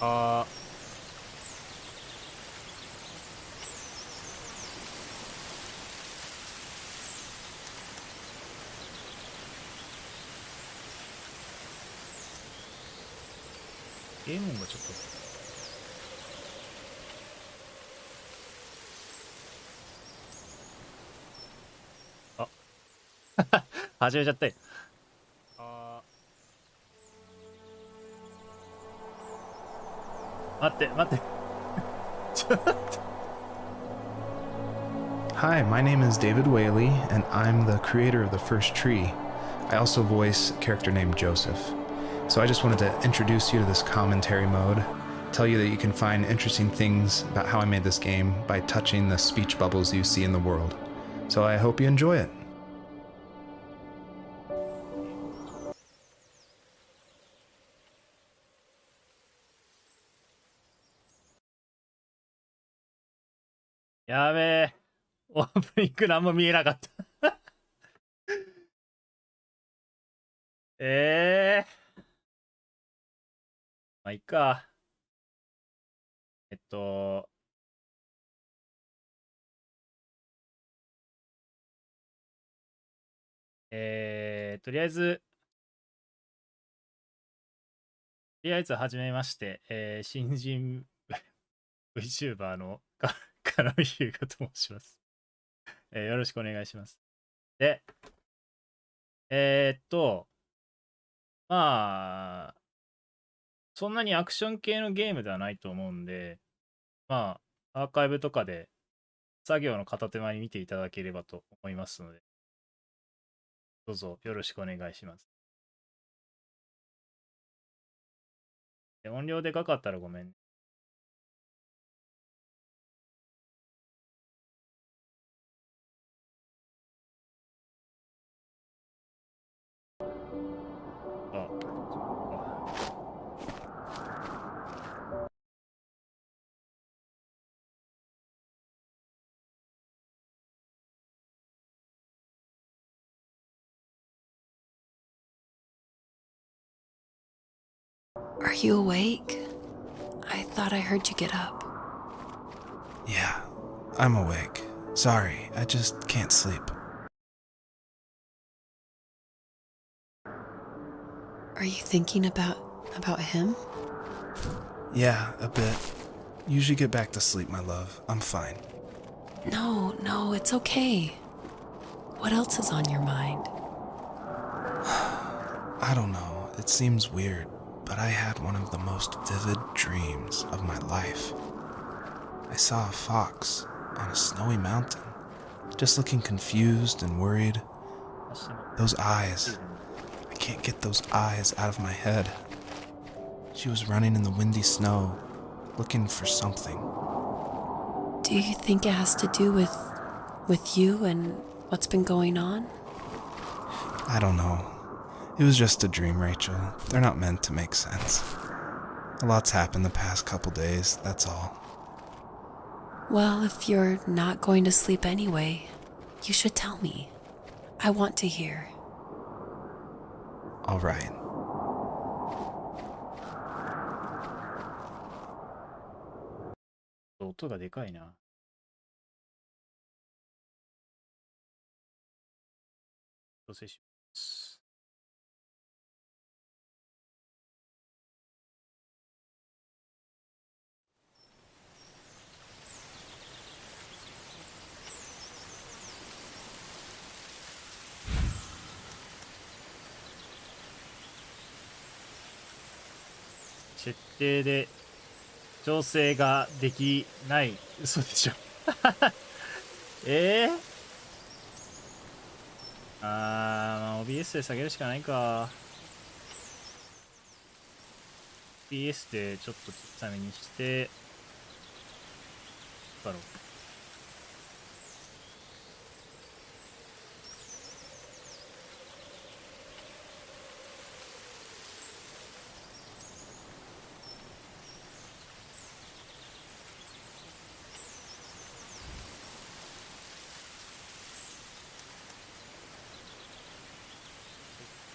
あゲームがちょっと始めちゃったよ。待って待ってちょっと。Hi, my name is David Whaley, and I'm the creator of TheFirstTree. I also voice a character named Joseph. So I just wanted to introduce you to this commentary mode, tell you that you can find interesting things about how I made this game by touching the speech bubbles you see in the world. So I hope you enjoy it. やべえ、オープニング何も見えなかったまあいいか。とりあえずはじめまして、新人VTuber の鹿海日向と申します。よろしくお願いします。で、まあ、そんなにアクション系のゲームではないと思うんで、まあ、アーカイブとかで作業の片手間に見ていただければと思いますので、どうぞよろしくお願いします。音量でかかったらごめん。Are you awake? I thought I heard you get up. Yeah, I'm awake. Sorry, I just can't sleep. Are you thinking about him? Yeah, a bit. Usually get back to sleep, my love. I'm fine. No, it's okay. What else is on your mind? I don't know. It seems weird, but I had one of the most vivid dreams of my life. I saw a fox on a snowy mountain, just looking confused and worried. Those eyes. I can't get those eyes out of my head. She was running in the windy snow, looking for something. Do you think it has to do with you and what's been going on? I don't know. It was just a dream, Rachel. They're not meant to make sense. A lot's happened the past couple days, that's all. Well, if you're not going to sleep anyway, you should tell me. I want to hear. All right. Oh, 音がでかいな。調整します。設定で調整ができない。嘘でしょまあ OBS で下げるしかないか。OBS でちょっと小さめにして、どうだろう。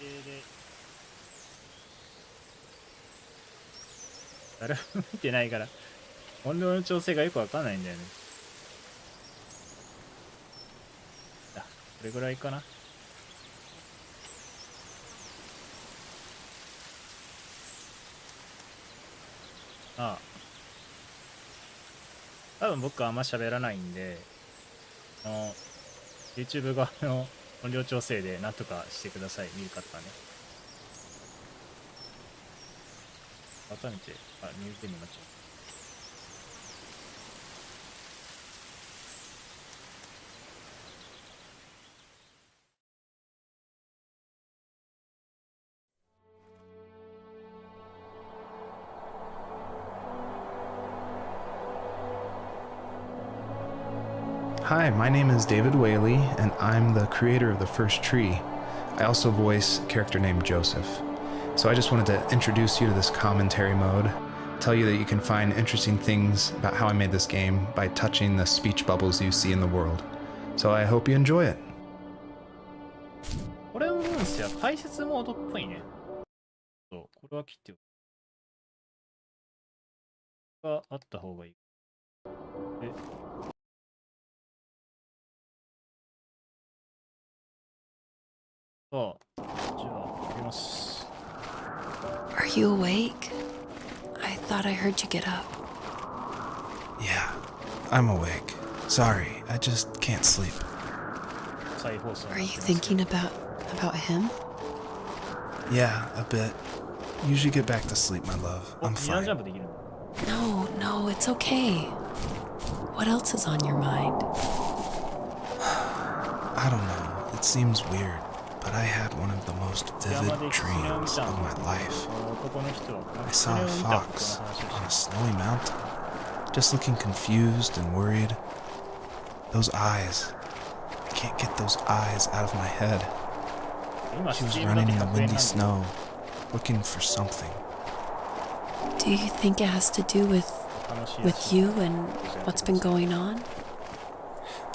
設定で誰も見てないから、音量の調整がよくわかんないんだよね。あ、これぐらいかな。ああ。多分僕はあんま喋らないんで、YouTube 側の音量調整でなんとかしてください、見る方はね。改めて、ミュージアムになっちゃう。Hi, my name is David Whaley, and I'm the creator of TheFirstTree. I also voice a character named Joseph. So I just wanted to introduce you to this commentary mode, tell you that you can find interesting things about how I made this game by touching the speech bubbles you see in the world. So I hope you enjoy it. これの分子は解説モードっぽいね。そう、これは切っておく。があった方がいい。で、じゃあ、やります。Are you awake? I thought I heard you get up. Yeah, I'm awake. Sorry, I just can't sleep. Are you thinking about him? Yeah, a bit. Usually get back to sleep, my love. I'm fine. No, it's okay. What else is on your mind? I don't know. It seems weird, but I had one of the most vivid dreams of my life. I saw a fox on a snowy mountain, just looking confused and worried. Those eyes. I can't get those eyes out of my head. She was running in the windy snow, looking for something. Do you think it has to do with you and what's been going on?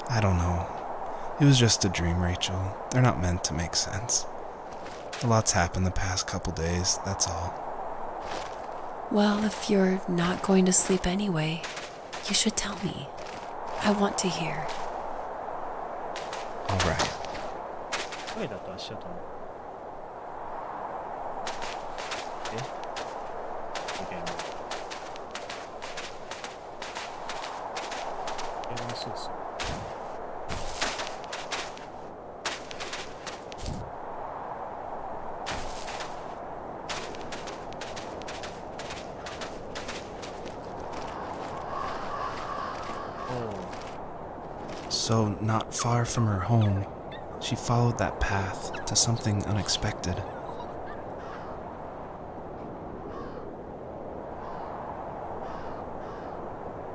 I don't know. It was just a dream, Rachel. They're not meant to make sense. A lot's happened the past couple days, that's all. Well, if you're not going to sleep anyway, you should tell me. I want to hear. All right. 声だと足音の。そうそう。So, not far from her home, she followed that path to something unexpected.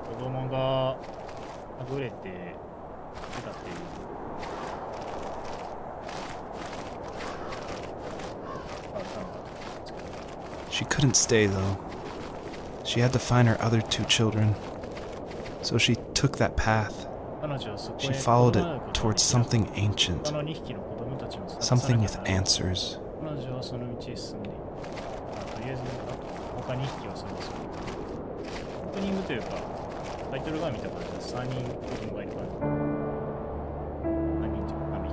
子供がはぐれて出たっていう。She couldn't stay though. She had to find her other two children. So she took that path. She followed it towards something ancient, something with answers. 彼女はその道へ進んでいる。とりあえず他2匹はそうですよ。オープニングというかタイトルが見たから3人子供がいるから。何人というか何匹。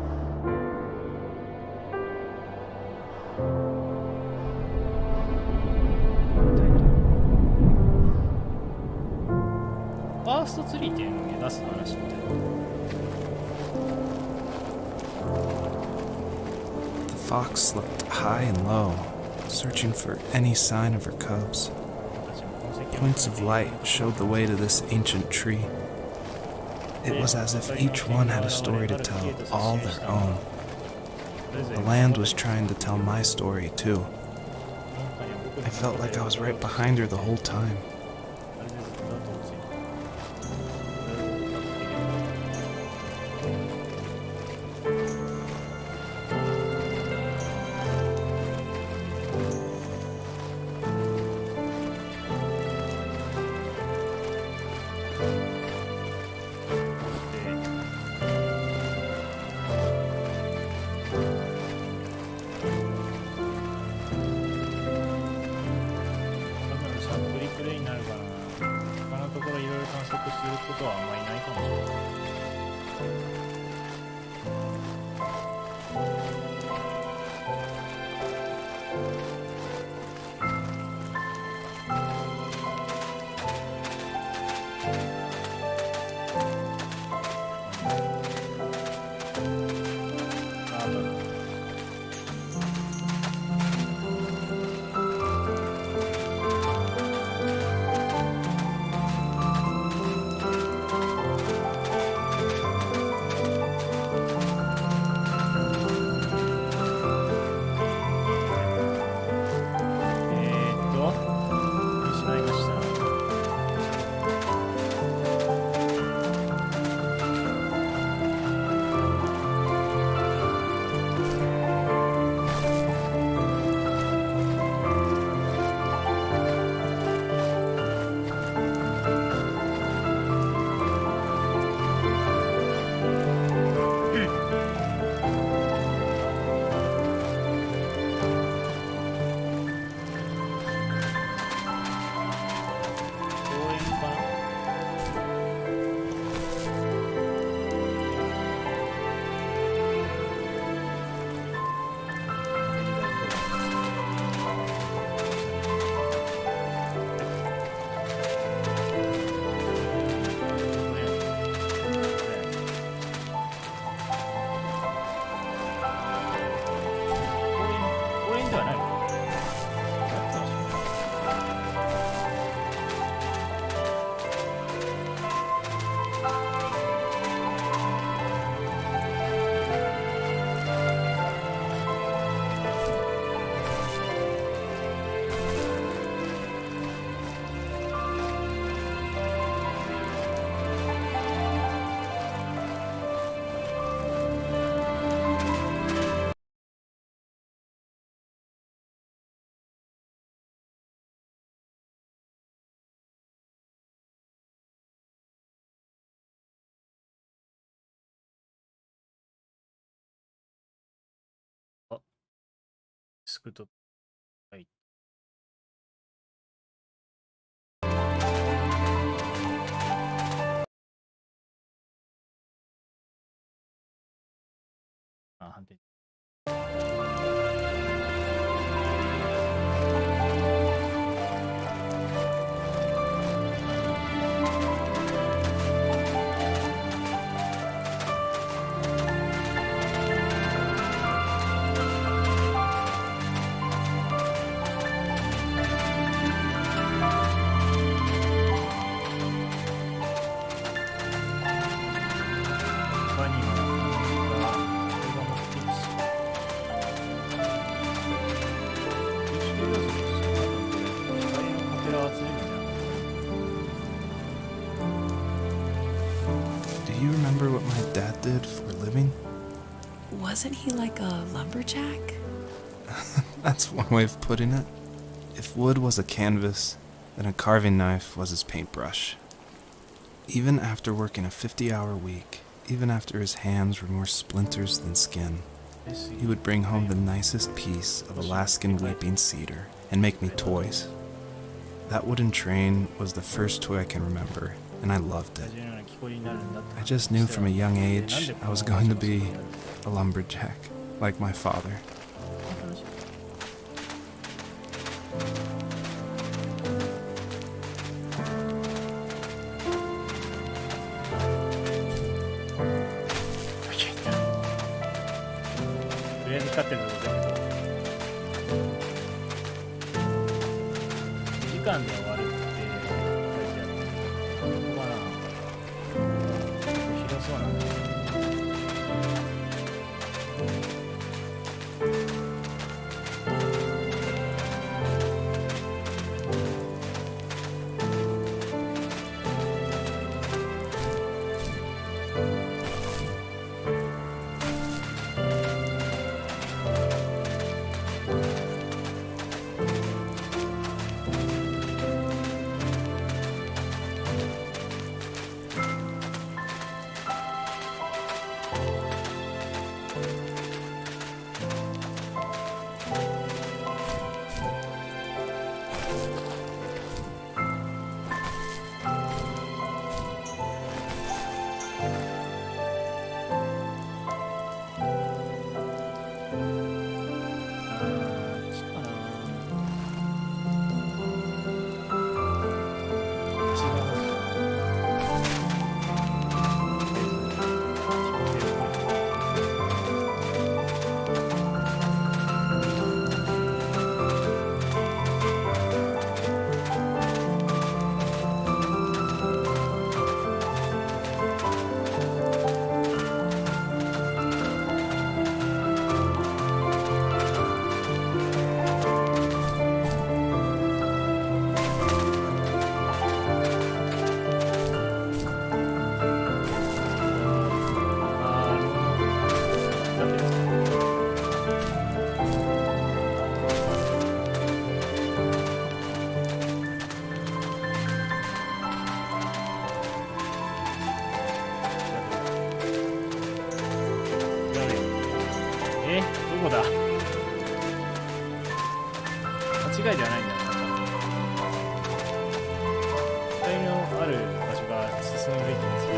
ファーストツリーっていうのを目指す話みたいな。The fox looked high and low, searching for any sign of her cubs. Points of light showed the way to this ancient tree. It was as if each one had a story to tell, all their own. The land was trying to tell my story too. I felt like I was right behind her the whole time. ことはあんまりないかもしれない。スクと、はい。判定。Do you remember what my dad did for a living? Wasn't he like a lumberjack? That's one way of putting it. If wood was a canvas, then a carving knife was his paintbrush. Even after working a 50-hour week, even after his hands were more splinters than skin, he would bring home the nicest piece of Alaskan weeping cedar and make me toys. That wooden train was the first toy I can remember, and I loved it. I just knew from a young age I was going to be a lumberjack, like my father. 違いではないんだよな。期待のある場所が進むべきです。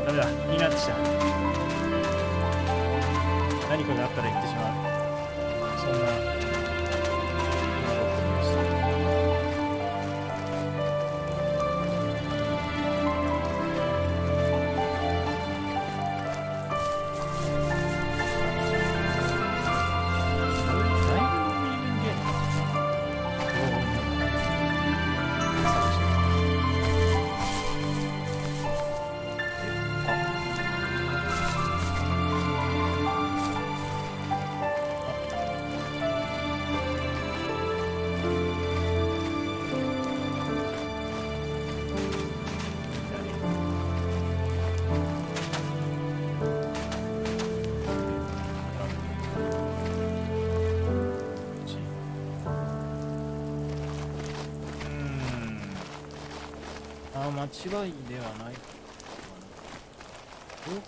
ダメだ、気になってきた。何かがあったら言ってしまう。そんな間違いではないかな。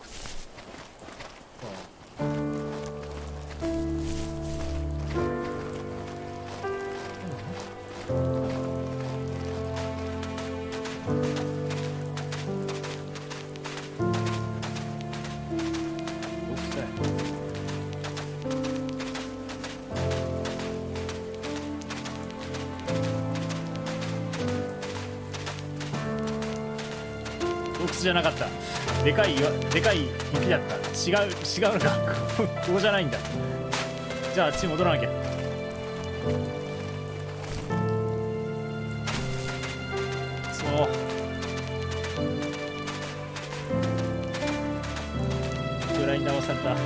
洞窟じゃなかった。でかい雪だった。違うのか。ここじゃないんだ。じゃああっちに戻らなきゃ。そう。裏に騙された。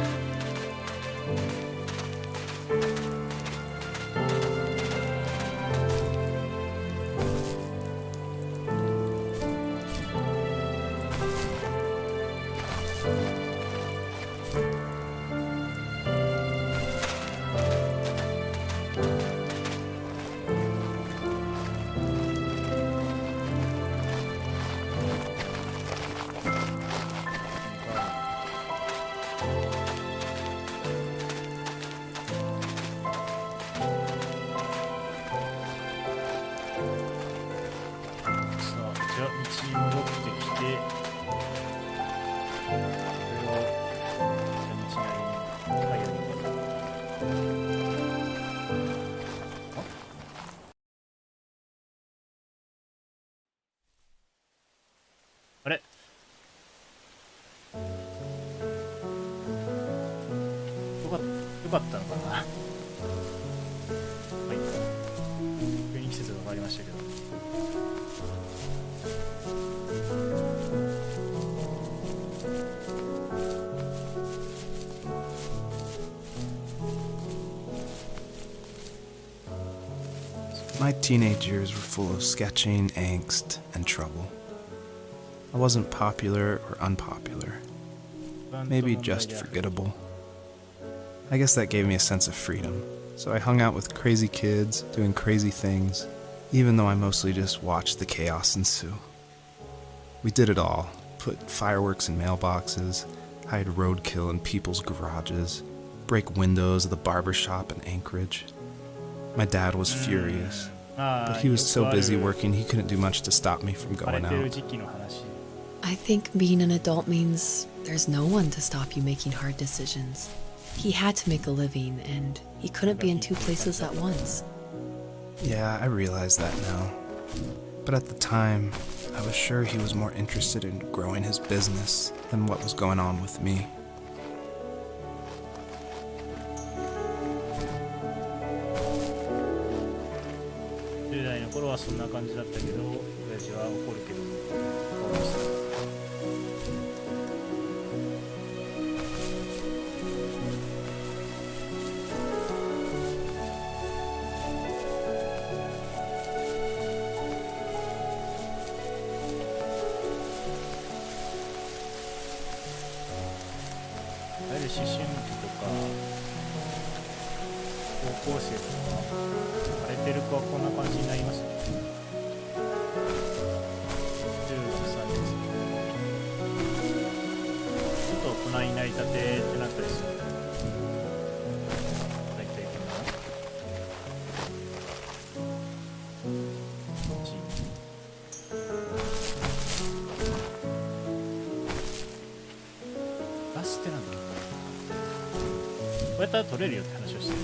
あれ？よかったのかな。はい。急に季節が変わりましたけど。My teenage years were full of sketching, angst, and trouble. I wasn't popular or unpopular. Maybe just forgettable. I guess that gave me a sense of freedom, so I hung out with crazy kids, doing crazy things, even though I mostly just watched the chaos ensue. We did it all. Put fireworks in mailboxes, hide roadkill in people's garages, break windows of the barber shop in Anchorage. My dad was furious, but he was so busy working he couldn't do much to stop me from going out. I think being an adult means there's no one to stop you making hard decisions. He had to make a living, and he couldn't be in two places at once. Yeah, I realize that now. But at the time, I was sure he was more interested in growing his business than what was going on with me. 10代の頃はそんな感じだったけど、親父は怒るけど変わりました。わゆる思春期とか高校生とか荒れてる子はこんな感じになりますね。中学3年生ちょっと大人になりたてってなったりする。大体こんなガスってなんだ。こうやったら取れるよって話をしてる。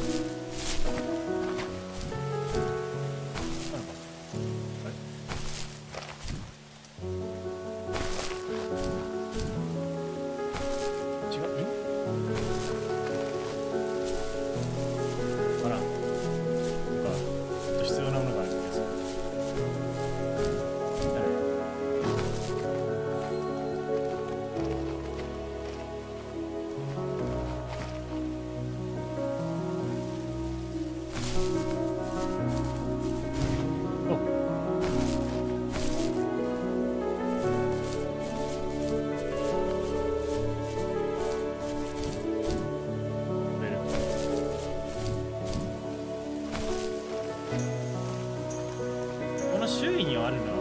周囲にはあるのは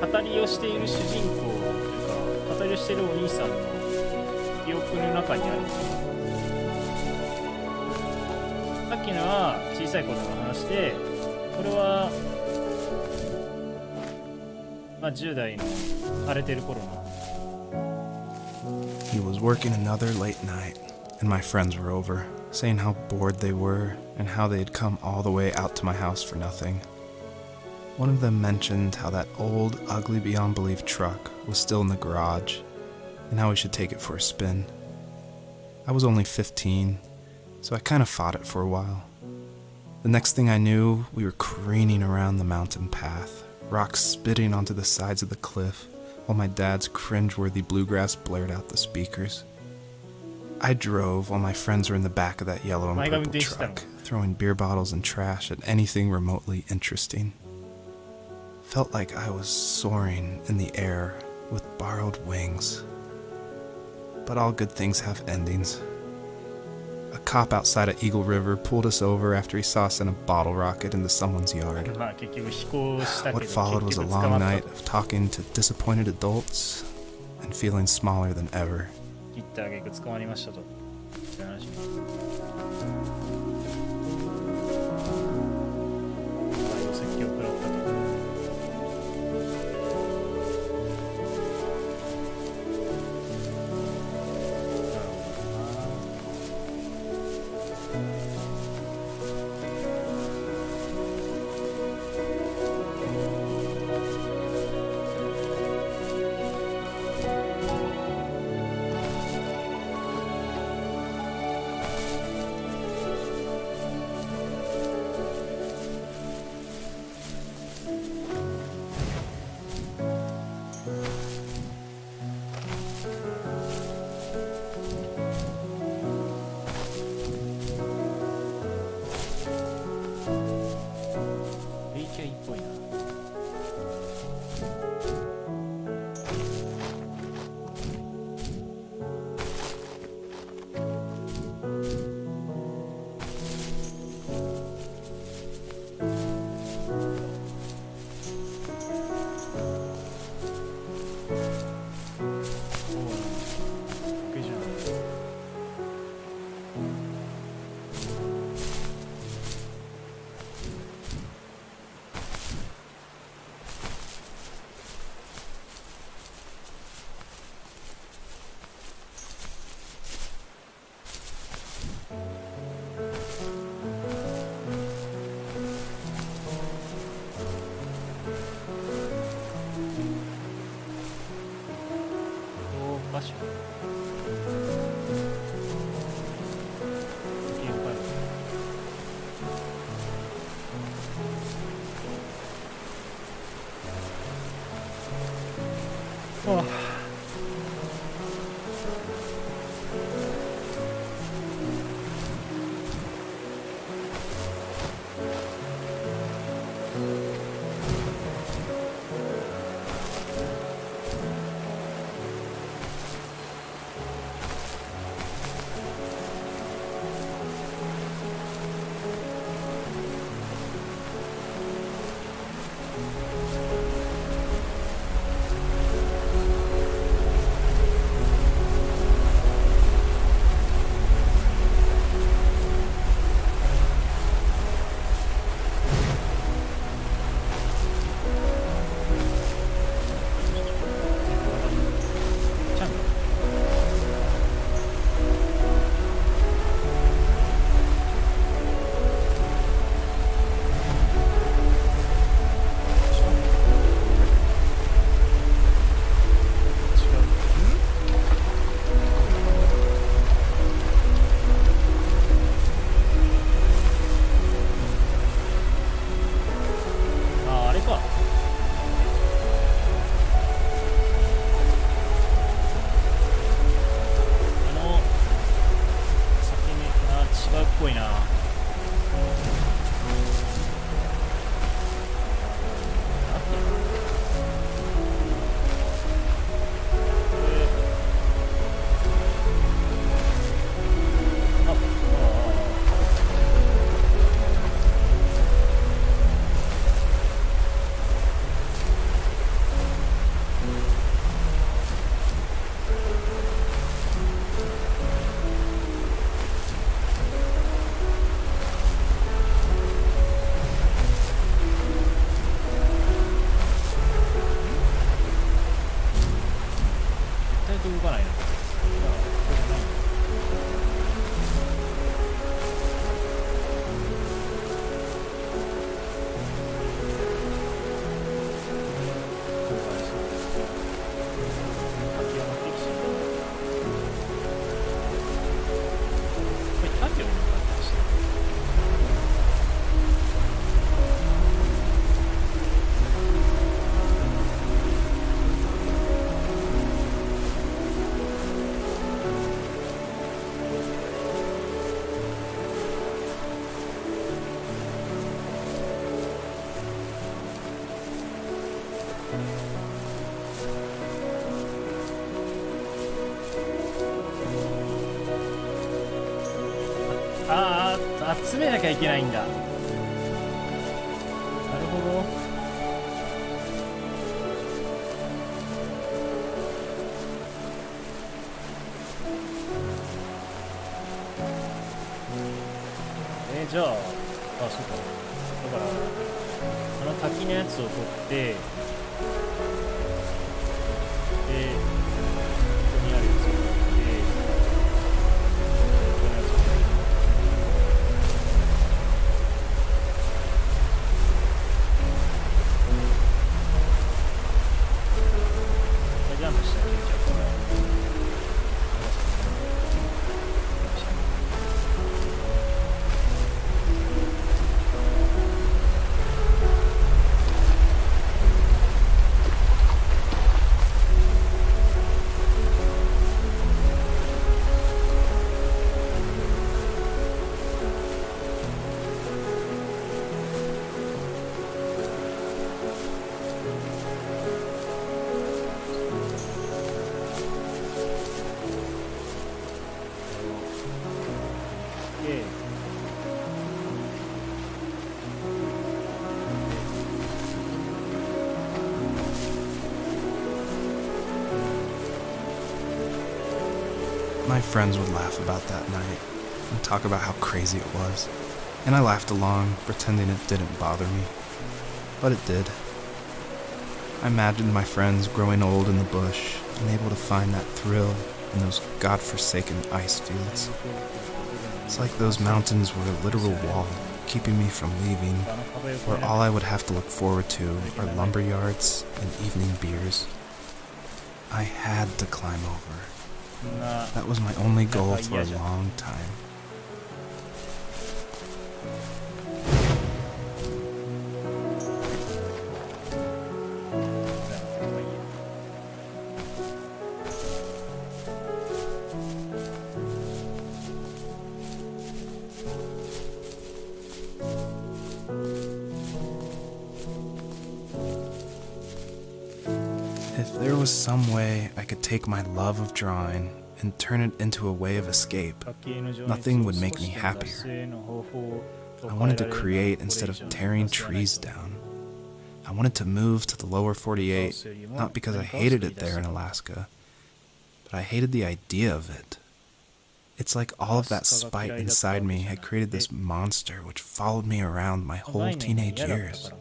この語りをしている主人公というか語りをしているお兄さんの記憶の中にある。さっきのは小さい頃の話で、これはまあ10代の荒れてる頃の。 He was working another late night, and my friends were over, saying how bored they were and how they had come all the way out to my house for nothing. One of them mentioned how that old, ugly beyond belief truck was still in the garage, and how we should take it for a spin. I was only 15, so I kind of fought it for a while. The next thing I knew, we were careening around the mountain path, rocks spitting onto the sides of the cliff, while my dad's cringeworthy bluegrass blared out the speakers. I drove while my friends were in the back of that yellow and purple truck, throwing beer bottles and trash at anything remotely interesting. Felt like I was soaring in the air with borrowed wings. But all good things have endings. A cop outside of Eagle River pulled us over after he saw us in a bottle rocket into someone's yard. What followed was a long night of talking to disappointed adults and feeling smaller than ever. 切ってあげく捕まりましたと。ぽいな。動かないな。集めなきゃいけないんだ。なるほど。じゃあ、そうか。だから、滝のやつを取って、ここにあるやつを取って、ジャンプして消えちゃうから。My friends would laugh about that night and talk about how crazy it was, and I laughed along, pretending it didn't bother me. But it did. I imagined my friends growing old in the bush and able to find that thrill in those godforsaken ice fields. It's like those mountains were a literal wall, keeping me from leaving, where all I would have to look forward to are lumber yards and evening beers. I had to climb over. That was my only goal for a long time. If there was some way I could take my love of drawing and turn it into a way of escape, nothing would make me happier. I wanted to create instead of tearing trees down. I wanted to move to the lower 48, not because I hated it there in Alaska, but I hated the idea of it. It's like all of that spite inside me had created this monster which followed me around my whole teenage years.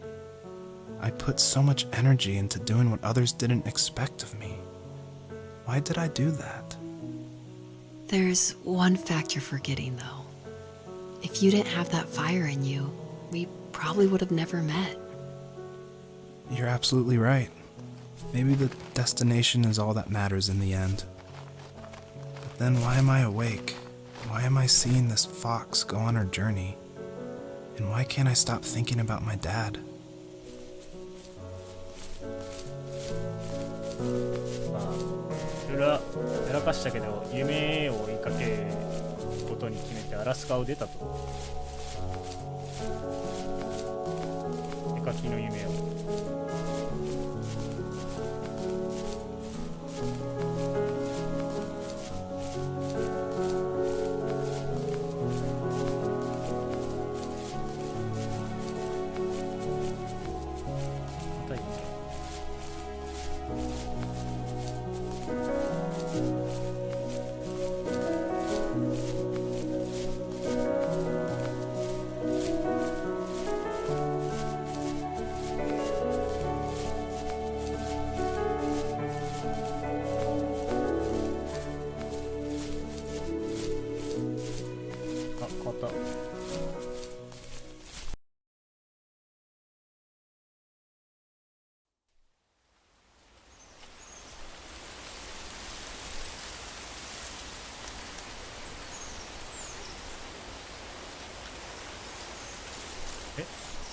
I put so much energy into doing what others didn't expect of me. Why did I do that? There's one fact you're forgetting, though. If you didn't have that fire in you, we probably would have never met. You're absolutely right. Maybe the destination is all that matters in the end. But then why am I awake? Why am I seeing this fox go on her journey? And why can't I stop thinking about my dad? いろいろやらかしたけど夢を追いかけることに決めてアラスカを出たと。絵描きの夢を。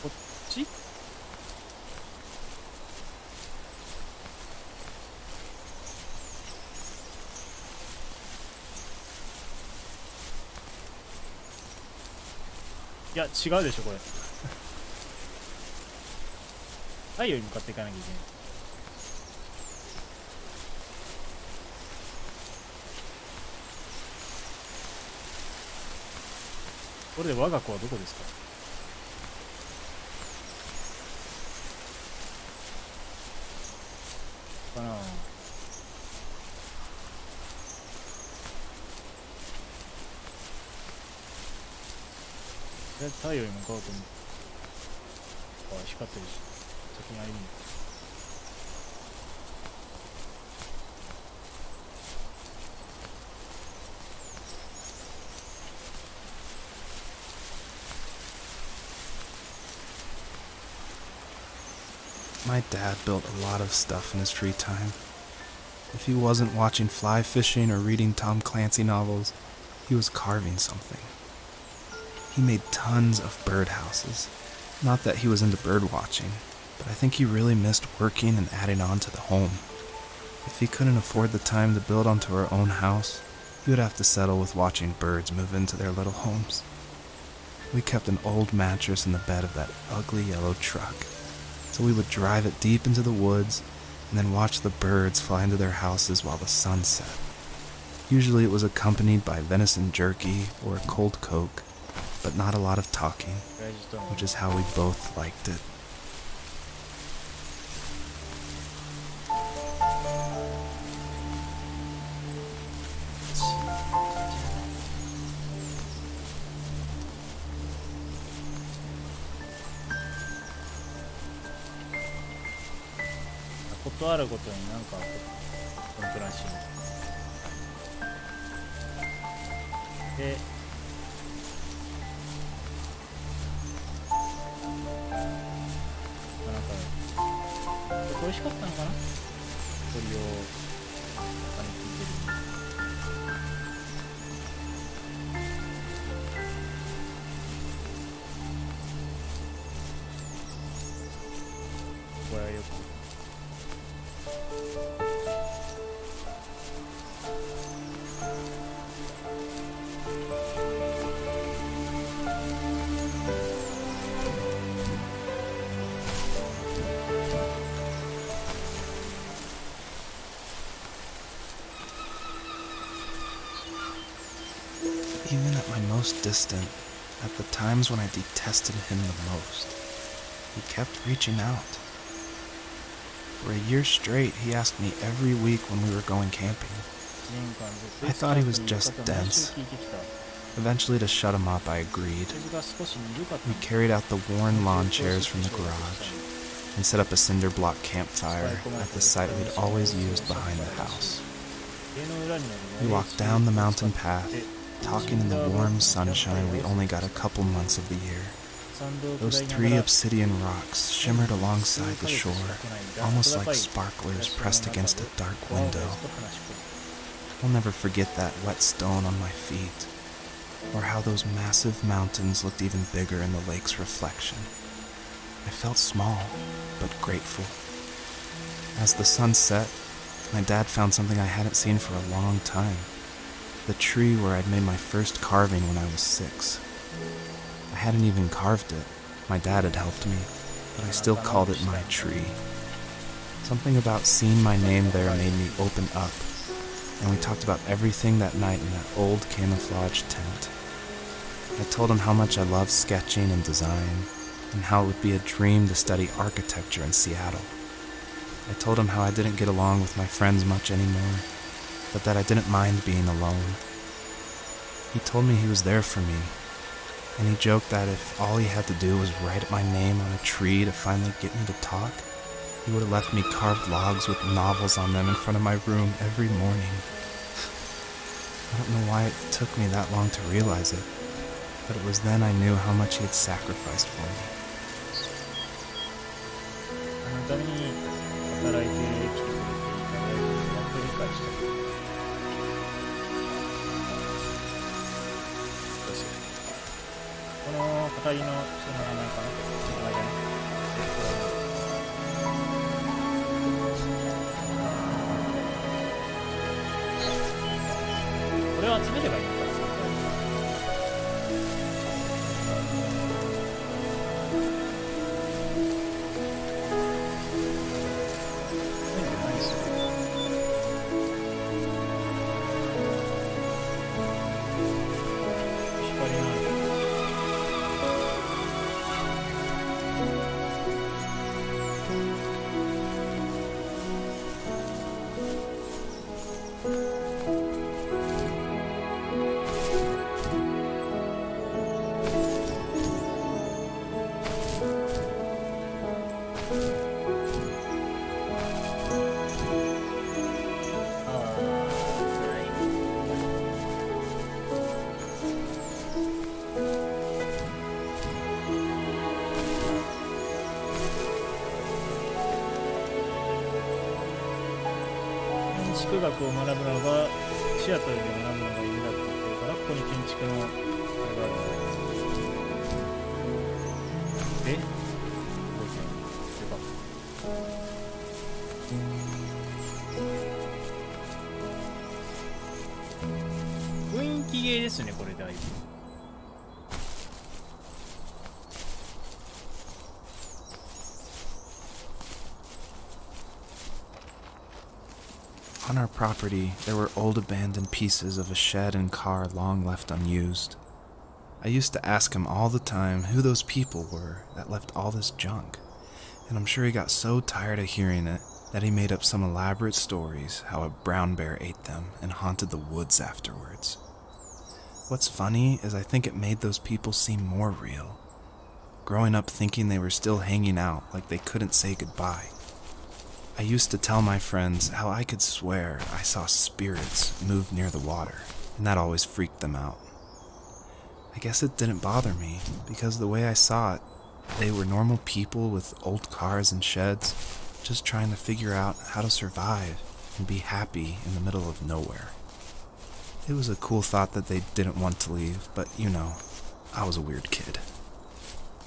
こっち？いや、違うでしょ、これ。太陽に向かっていかなきゃいけない。これで我が子はどこですか？かな。太陽に向かおうと思う。あ、光ってるし、先に歩みに。My dad built a lot of stuff in his free time. If he wasn't watching fly fishing or reading Tom Clancy novels, he was carving something. He made tons of birdhouses. Not that he was into bird watching, but I think he really missed working and adding on to the home. If he couldn't afford the time to build onto our own house, he would have to settle with watching birds move into their little homes. We kept an old mattress in the bed of that ugly yellow truck, so we would drive it deep into the woods and then watch the birds fly into their houses while the sun set. Usually it was accompanied by venison jerky or a cold Coke, but not a lot of talking, which is how we both liked it.「ことあるごとになんかコンプランシーでなんか美味しかったのかな、鳥を他に聞いてる。これはよくEven at my most distant, at the times when I detested him the most, he kept reaching out. For a year straight, he asked me every week when we were going camping. I thought he was just dense. Eventually, to shut him up, I agreed. We carried out the worn lawn chairs from the garage and set up a cinder block campfire at the site we'd always used behind the house. We walked down the mountain path, talking in the warm sunshine we only got a couple months of the year. Those 3 obsidian rocks shimmered alongside the shore, almost like sparklers pressed against a dark window. I'll never forget that wet stone on my feet, or how those massive mountains looked even bigger in the lake's reflection. I felt small, but grateful. As the sun set, my dad found something I hadn't seen for a long time. the tree where I'd made my first carving when I was 6. I hadn't even carved it. My dad had helped me, but I still called it my tree. Something about seeing my name there made me open up, and we talked about everything that night in that old camouflage tent. I told him how much I loved sketching and design, and how it would be a dream to study architecture in Seattle. I told him how I didn't get along with my friends much anymore, but that I didn't mind being alone. He told me he was there for me, and he joked that if all he had to do was write my name on a tree to finally get me to talk, he would have left me carved logs with novels on them in front of my room every morning. I don't know why it took me that long to realize it, but it was then I knew how much he had sacrificed for me. あのために働いてきてくれていただいて、やっと理解した。どうしよう。この語りの人の名前かな、名前だね。これを集めればいいのか。建築学を学ぶのがシアトルで学ぶのが夢だって言ってるから、ここに建築のあれがあるんで、雰囲気ゲーですね、これだいぶ。On our property, there were old abandoned pieces of a shed and car long left unused. I used to ask him all the time who those people were that left all this junk, and I'm sure he got so tired of hearing it that he made up some elaborate stories how a brown bear ate them and haunted the woods afterwards. What's funny is I think it made those people seem more real, growing up thinking they were still hanging out like they couldn't say goodbye. I used to tell my friends how I could swear I saw spirits move near the water, and that always freaked them out. I guess it didn't bother me, because the way I saw it, they were normal people with old cars and sheds, just trying to figure out how to survive and be happy in the middle of nowhere. It was a cool thought that they didn't want to leave, but you know, I was a weird kid.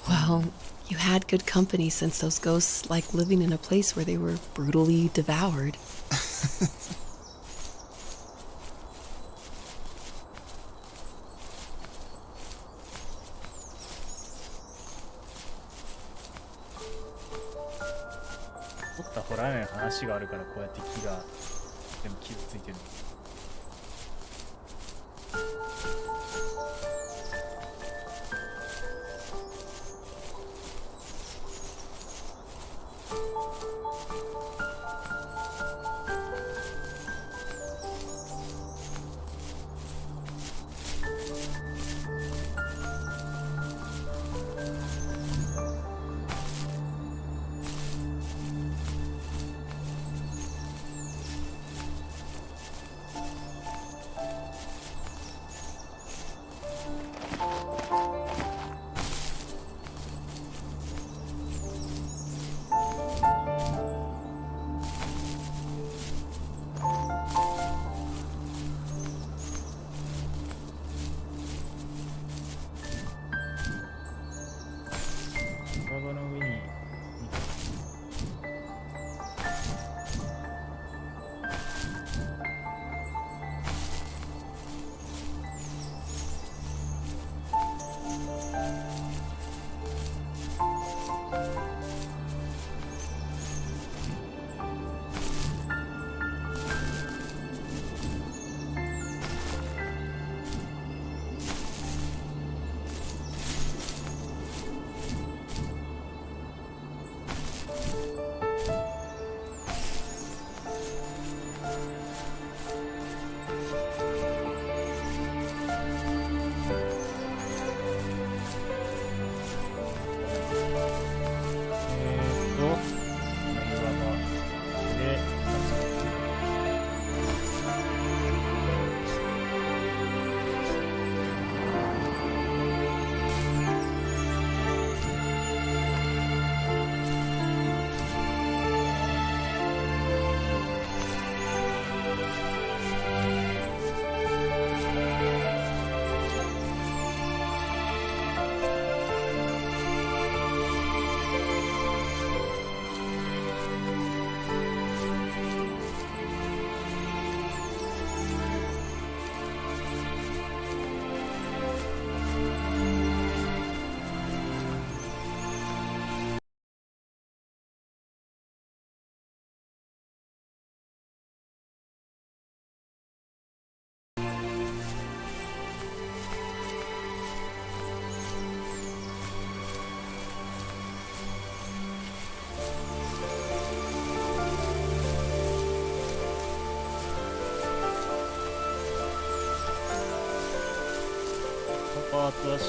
Well, you had good company since those ghosts like living in a place where they were brutally devoured.掘った掘らない話があるから、こうやって木が全部傷ついてる。パートはジョ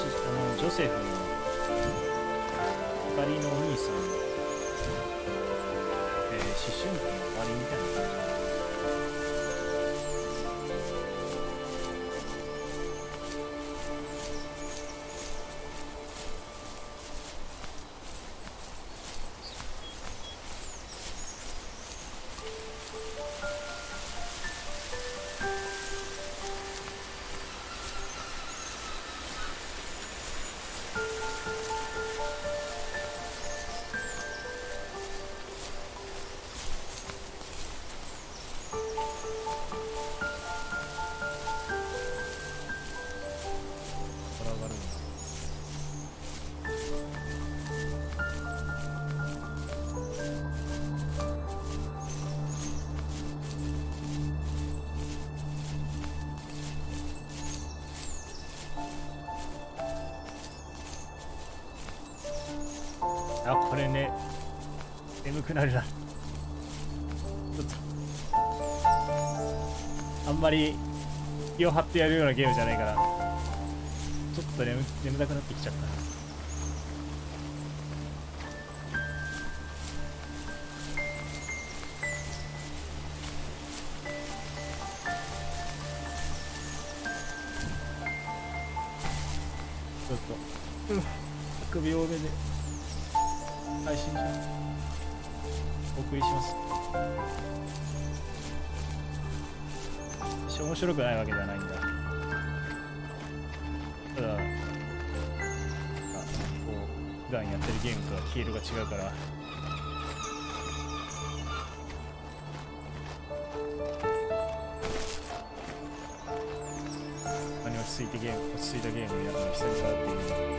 セフの二人のお兄さん、思春期の終わりみたいな感じ。あ、これね、眠くなるな。ちょっとあんまり気を張ってやるようなゲームじゃないから、ちょっと眠たくなってきちゃった。ちょっと、首多めで配信中お送りします。面白くないわけじゃないんだ。ただ、こう普段やってるゲームとは毛色が違うから、落ち着いたゲームをやるの久々っていう。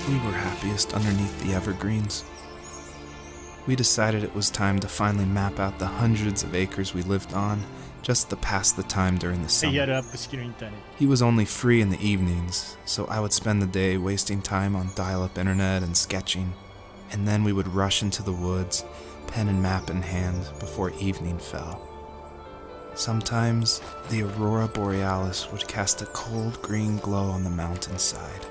We were happiest underneath the evergreens. We decided it was time to finally map out the hundreds of acres we lived on, just to pass the time during the summer. He was only free in the evenings, so I would spend the day wasting time on dial-up internet and sketching, and then we would rush into the woods, pen and map in hand, before evening fell. Sometimes, the aurora borealis would cast a cold green glow on the mountainside,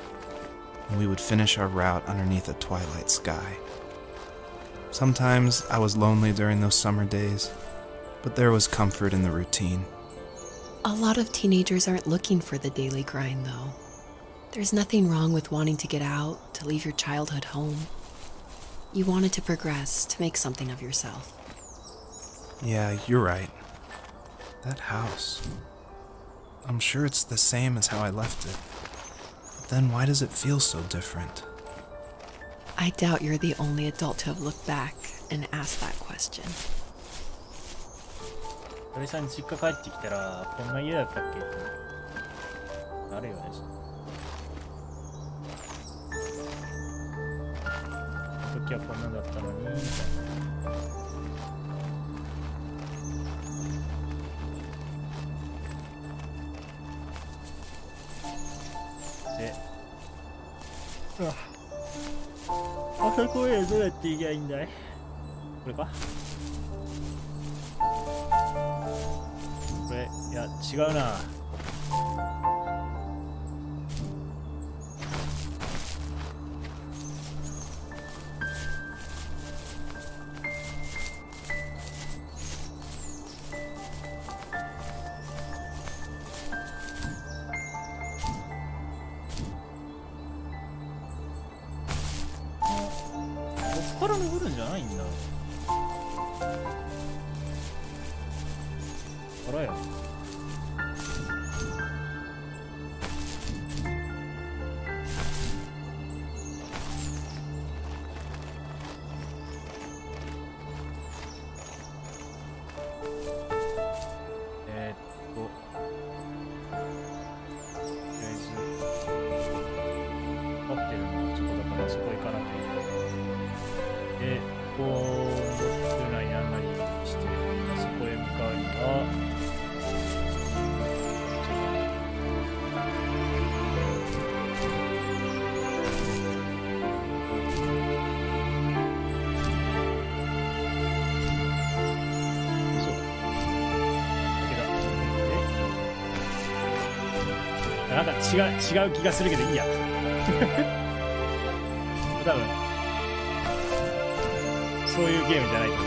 and we would finish our route underneath a twilight sky. Sometimes I was lonely during those summer days, but there was comfort in the routine. A lot of teenagers aren't looking for the daily grind, though. There's nothing wrong with wanting to get out, to leave your childhood home. You wanted to progress, to make something of yourself. Yeah, you're right. That house. I'm sure it's the same as how I left it. But then why does it feel so different? I doubt you're the only adult to have looked back and asked that question. 鳥さん実家帰ってきたらこんな家だったっけってなるよね。時はこんなんだったのにみたいな。で、あそこへどうやって行けばいいんだい？これか？これ、いや、違うな。ここから登るんじゃないんだ。あらや。こ行かなくていい。で、こう乗ってるなりなんなりして、そこへ向かうには、なんか違う気がするけどいいや。多分そういうゲームじゃないと思う。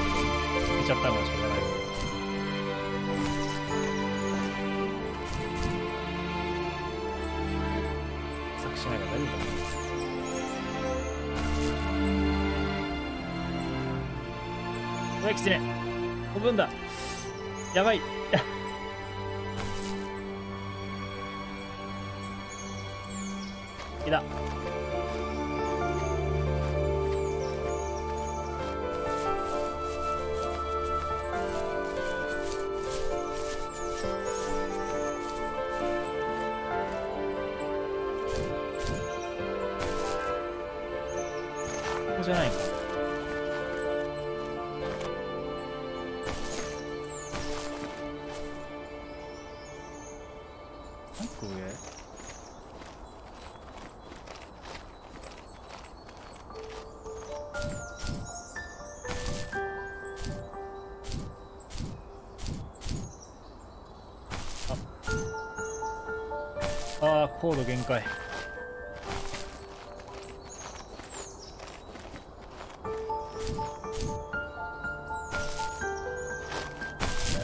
見ちゃったのはしょうがない。作しながら大丈夫だと思います。おい、キツネ飛ぶんだ。やばい。いだ。ここじゃないか。何個上？ああ、高度限界。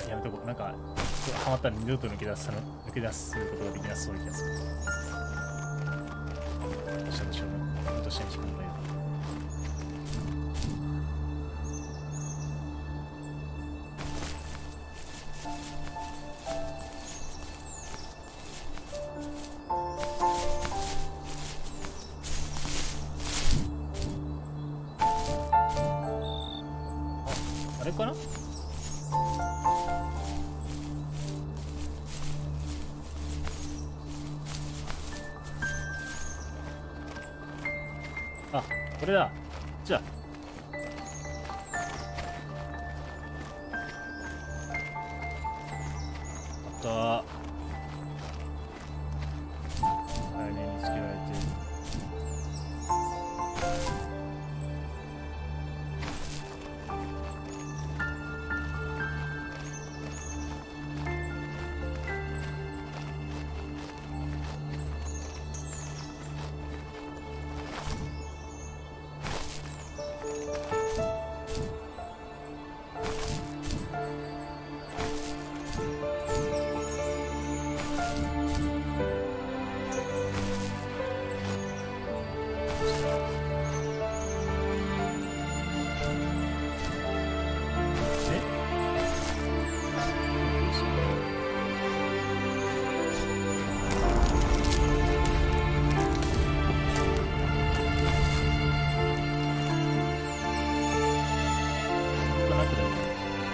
やめとこう。なんかハマったら二度と抜け出すことができなそうな気がする。どうしたでしょうね。どうしたにしか考えよう。あれかな？あ、これだ。じゃあ。あったー。来年につけられてる。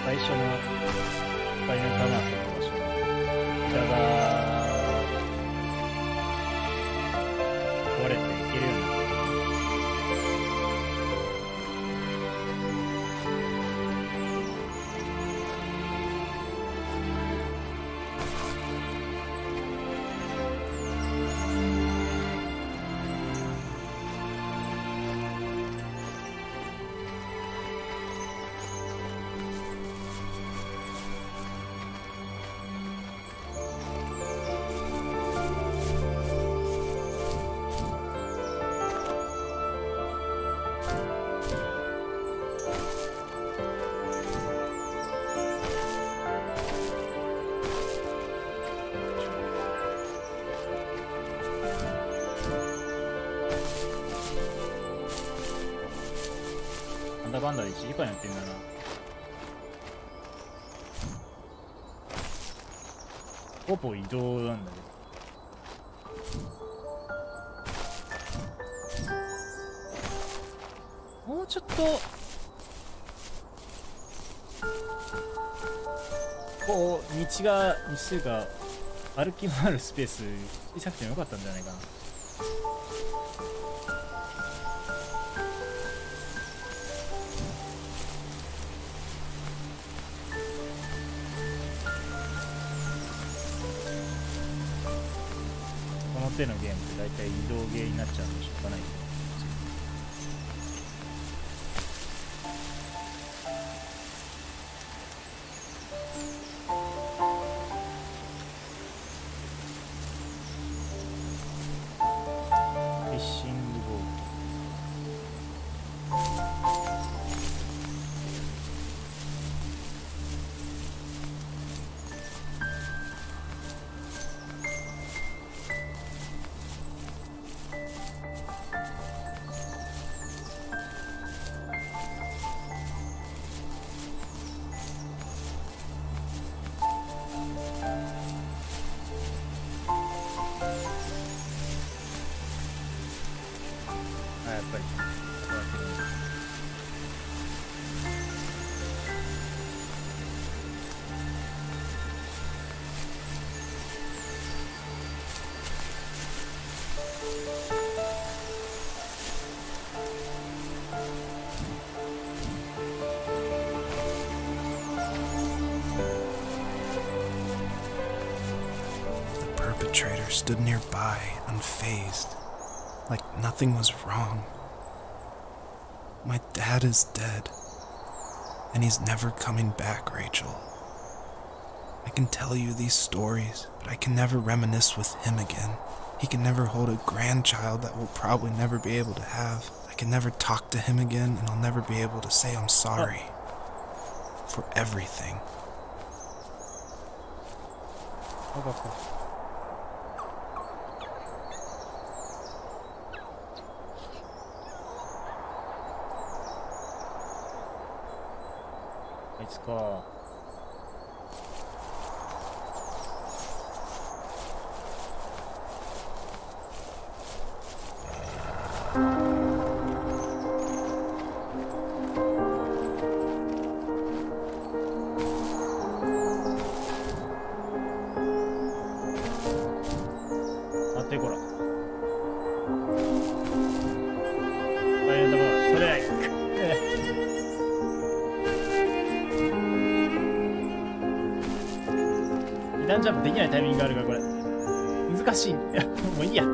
最初の光の玉との場所下が壊れていけるようになってなんだかんだで1時間やってんだな。ほぼ移動なんだけど。もうちょっとこう道というか歩き回るスペース小さくてもよかったんじゃないかな。でのゲームって大体移動ゲーになっちゃうんでしょうがないと思うんですよ。フィッシングボート。やっぱりこうやってるんだ。The perpetrator stood nearby, unfazed, like nothing was wrong. My dad is dead, and he's never coming back, Rachel. I can tell you these stories, but I can never reminisce with him again. He can never hold a grandchild that we'll probably never be able to have. I can never talk to him again, and I'll never be able to say I'm sorry for everything. あいつか。待ってこら。大変なところだ。それない。二段ジャンプできないタイミングがあるからこれ難しい。いやもういいや。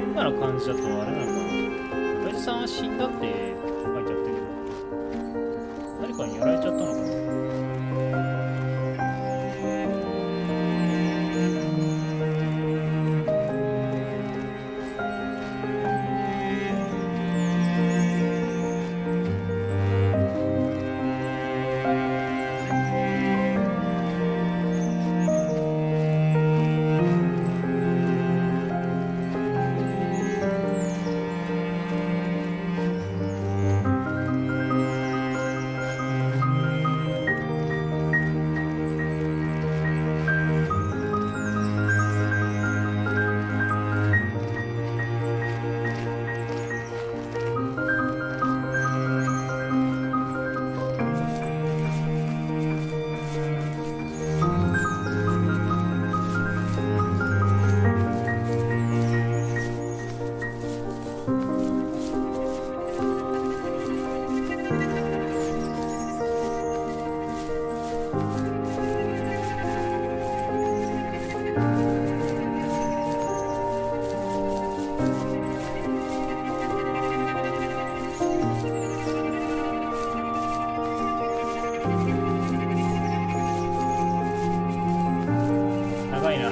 今の感じだとあれなのかな。親父さんは死んだって書いてあったけど、誰かにやられちゃったのかな。長いな。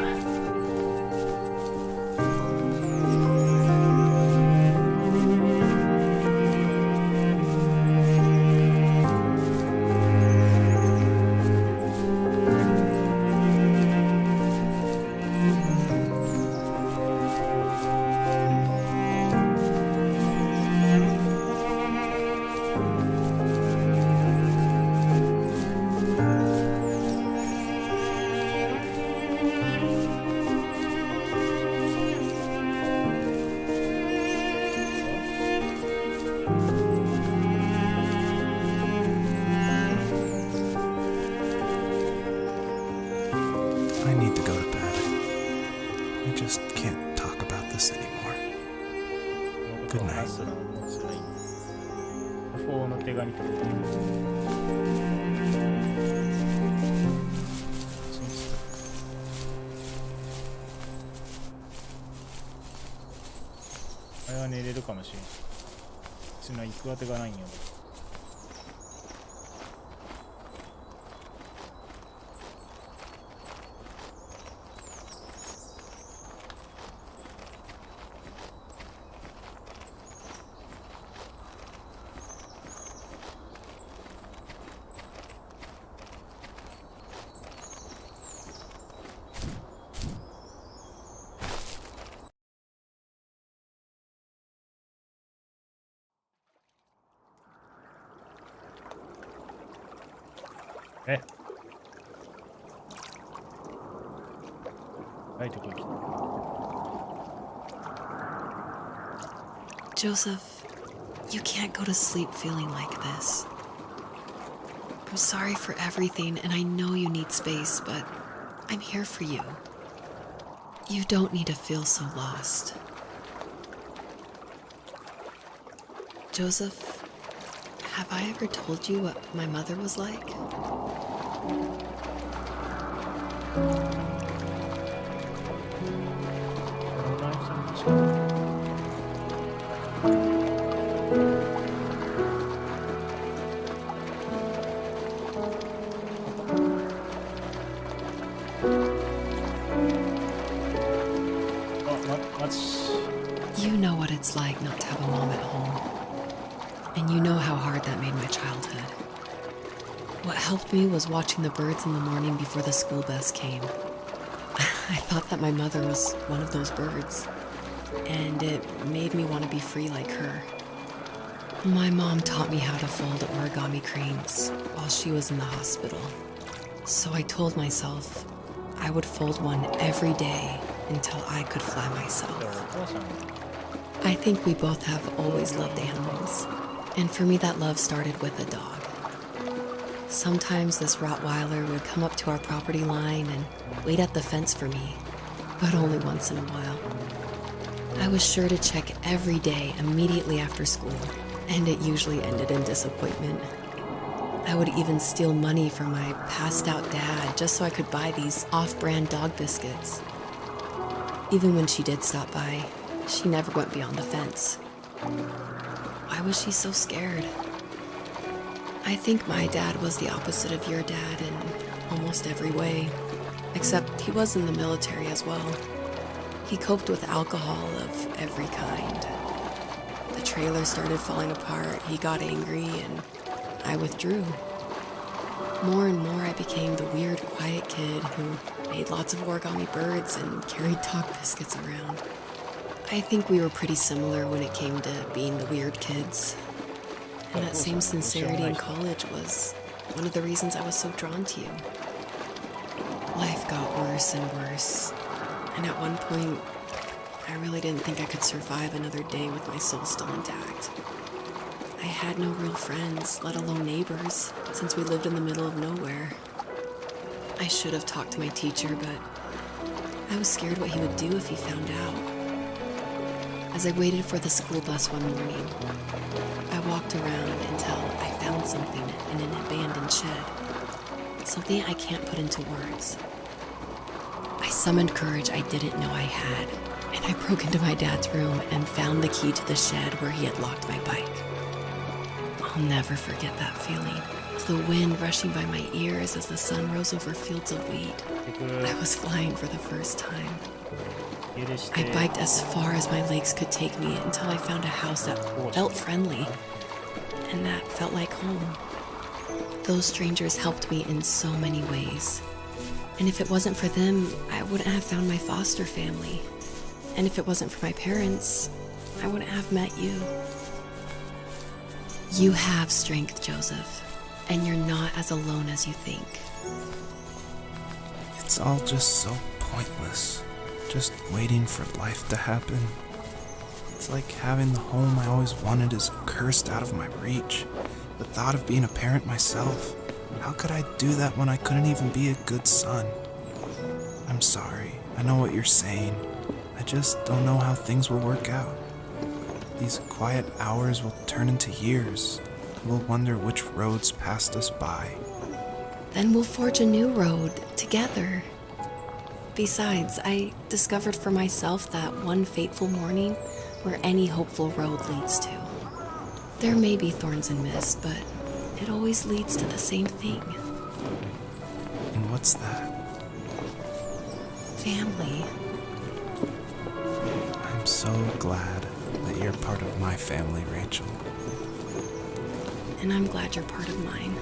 can't talk about this anymore. Good night. 話すのもう辛い。不法の手紙とか。あれは寝れるかもしれん。うちの行く当てがないんよ。え、ないとこ来た。Joseph, you can't go to sleep feeling like this. I'm sorry for everything, and I know you need space, but I'm here for you. You don't need to feel so lost. Joseph, have I ever told you what my mother was like? You know what it's like not to have a mom at home. And you know how hard that made my childhood. What helped me was watching the birds in the morning before the school bus came. I thought that my mother was one of those birds, and it made me want to be free like her. My mom taught me how to fold origami cranes while she was in the hospital. So I told myself I would fold one every day until I could fly myself. I think we both have always loved animals, and for me that love started with a dog. Sometimes this Rottweiler would come up to our property line and wait at the fence for me, but only once in a while. I was sure to check every day immediately after school, and it usually ended in disappointment. I would even steal money from my passed-out dad just so I could buy these off-brand dog biscuits. Even when she did stop by, she never went beyond the fence. Why was she so scared? I think my dad was the opposite of your dad in almost every way, except he was in the military as well. He coped with alcohol of every kind. The trailer started falling apart, he got angry, and I withdrew. More and more I became the weird, quiet kid who made lots of origami birds and carried dog biscuits around. I think we were pretty similar when it came to being the weird kids. And that same sincerity in college was one of the reasons I was so drawn to you. Life got worse and worse, and at one point, I really didn't think I could survive another day with my soul still intact. I had no real friends, let alone neighbors, since we lived in the middle of nowhere. I should have talked to my teacher, but I was scared what he would do if he found out. As I waited for the school bus one morning, I walked around until I found something in an abandoned shed. Something I can't put into words. I summoned courage I didn't know I had, and I broke into my dad's room and found the key to the shed where he had locked my bike. I'll never forget that feeling. The wind rushing by my ears as the sun rose over fields of wheat. I was flying for the first time. I biked as far as my legs could take me until I found a house that felt friendly, and that felt like home. Those strangers helped me in so many ways. And if it wasn't for them, I wouldn't have found my foster family. And if it wasn't for my parents, I wouldn't have met you. You have strength, Joseph, and you're not as alone as you think. It's all just so pointless. Just waiting for life to happen. It's like having the home I always wanted is cursed out of my reach. The thought of being a parent myself. How could I do that when I couldn't even be a good son? I'm sorry. I know what you're saying. I just don't know how things will work out. These quiet hours will turn into years. We'll wonder which roads passed us by. Then we'll forge a new road together. Besides, I discovered for myself that one fateful morning where any hopeful road leads to. There may be thorns and mist, but it always leads to the same thing. And what's that? Family. I'm so glad that you're part of my family, Rachel. And I'm glad you're part of mine.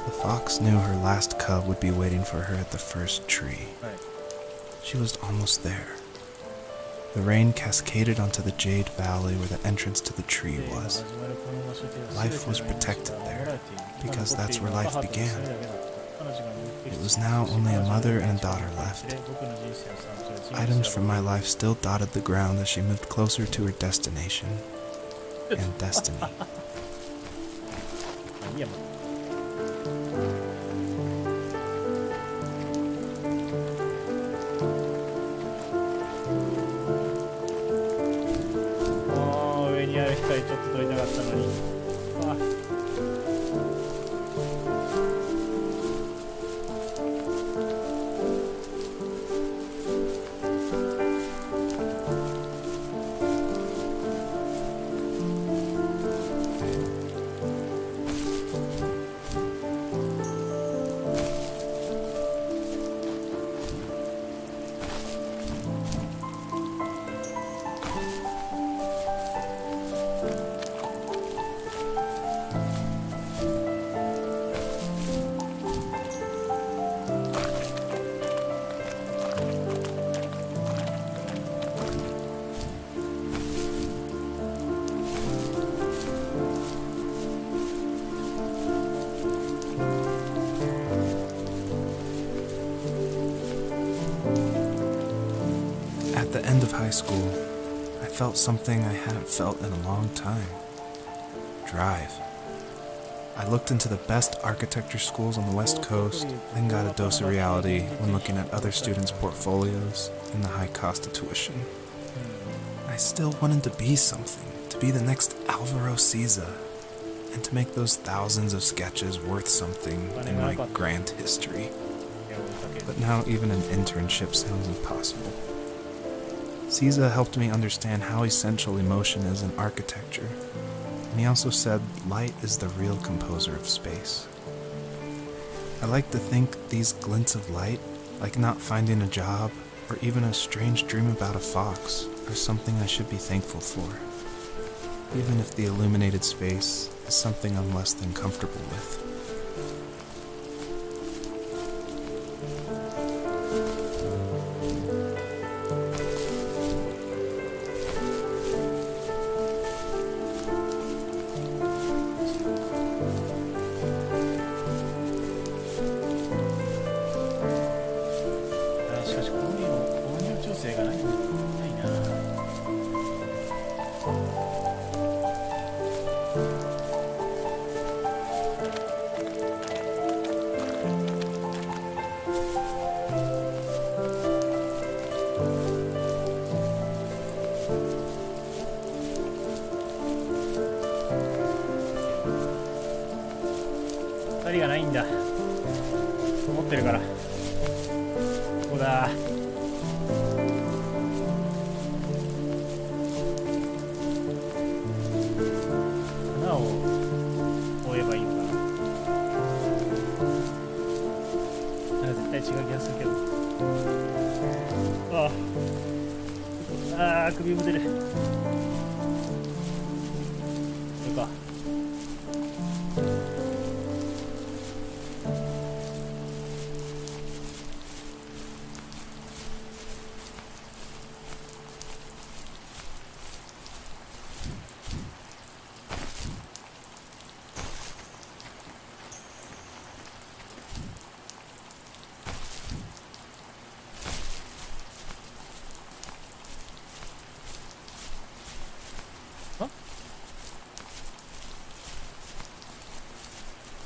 The fox knew her last cub would be waiting for her at the first tree. Right. She was almost there. The rain cascaded onto the jade valley where the entrance to the tree was. Life was protected there, because that's where life began. It was now only a mother and a daughter left. Items from my life still dotted the ground as she moved closer to her destination and destiny. high school, I felt something I hadn't felt in a long time. Drive. I looked into the best architecture schools on the West Coast, then got a dose of reality when looking at other students' portfolios and the high cost of tuition. I still wanted to be something, to be the next Alvaro Siza, and to make those thousands of sketches worth something in my grand history. But now even an internship sounds impossible. Siza helped me understand how essential emotion is in architecture, and he also said light is the real composer of space. I like to think these glints of light, like not finding a job, or even a strange dream about a fox, are something I should be thankful for, even if the illuminated space is something I'm less than comfortable with. しかしこういうの購入調整がないな。光がないんだ。持ってるから。ここだ。花を追えばいいのかな。なんか絶対違う気がするけど。首も出る。これか。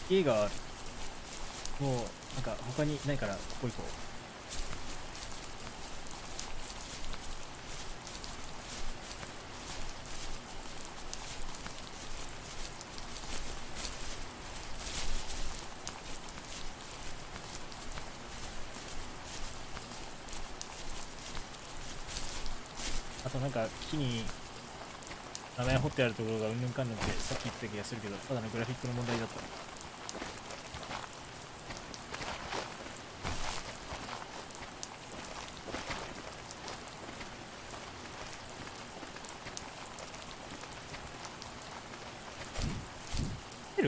家がある。もうなんか他にないからここ行こう。あとなんか木に名前彫ってあるところがうんぬんかんぬんってさっき言ってた気がするけど、ただのグラフィックの問題だった。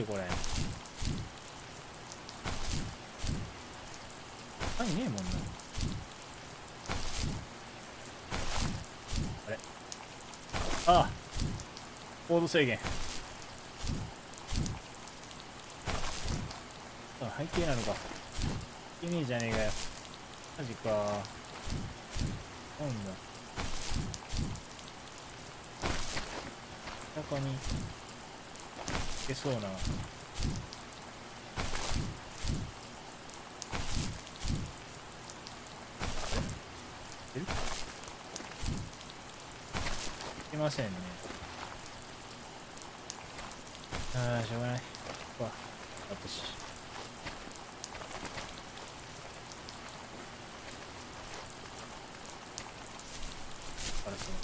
これあいねえもんな。あれコード制限。背景なのか。いねえじゃねえかよ。マジか。なんだ中にいけそうな。いけませんね。しょうがない。ここはあったし。あらそう。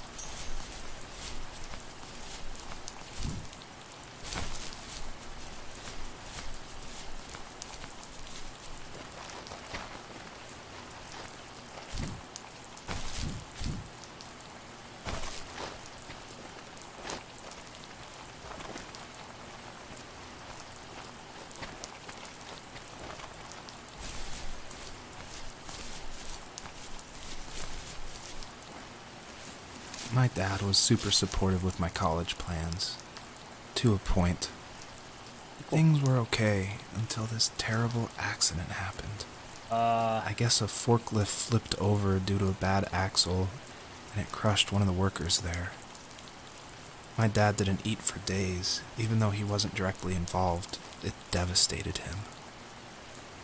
My dad was super supportive with my college plans. To a point. Things were okay until this terrible accident happened. I guess a forklift flipped over due to a bad axle, and it crushed one of the workers there. My dad didn't eat for days, even though he wasn't directly involved. It devastated him.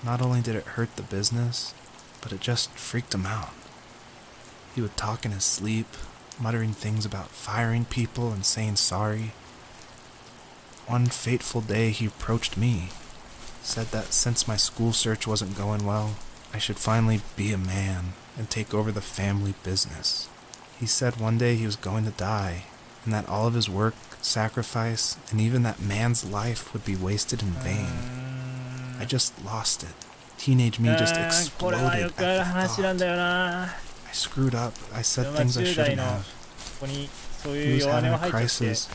Not only did it hurt the business, but it just freaked him out. He would talk in his sleep, muttering things about firing people and saying sorry. One fateful day he approached me, said that since my school search wasn't going well, I should finally be a man and take over the family business. He said one day he was going to die, and that all of his work, sacrifice, and even that man's life would be wasted in vain. I just lost it. Teenage me just exploded at the thought. I screwed up. I said things I shouldn't have. He was having a crisis,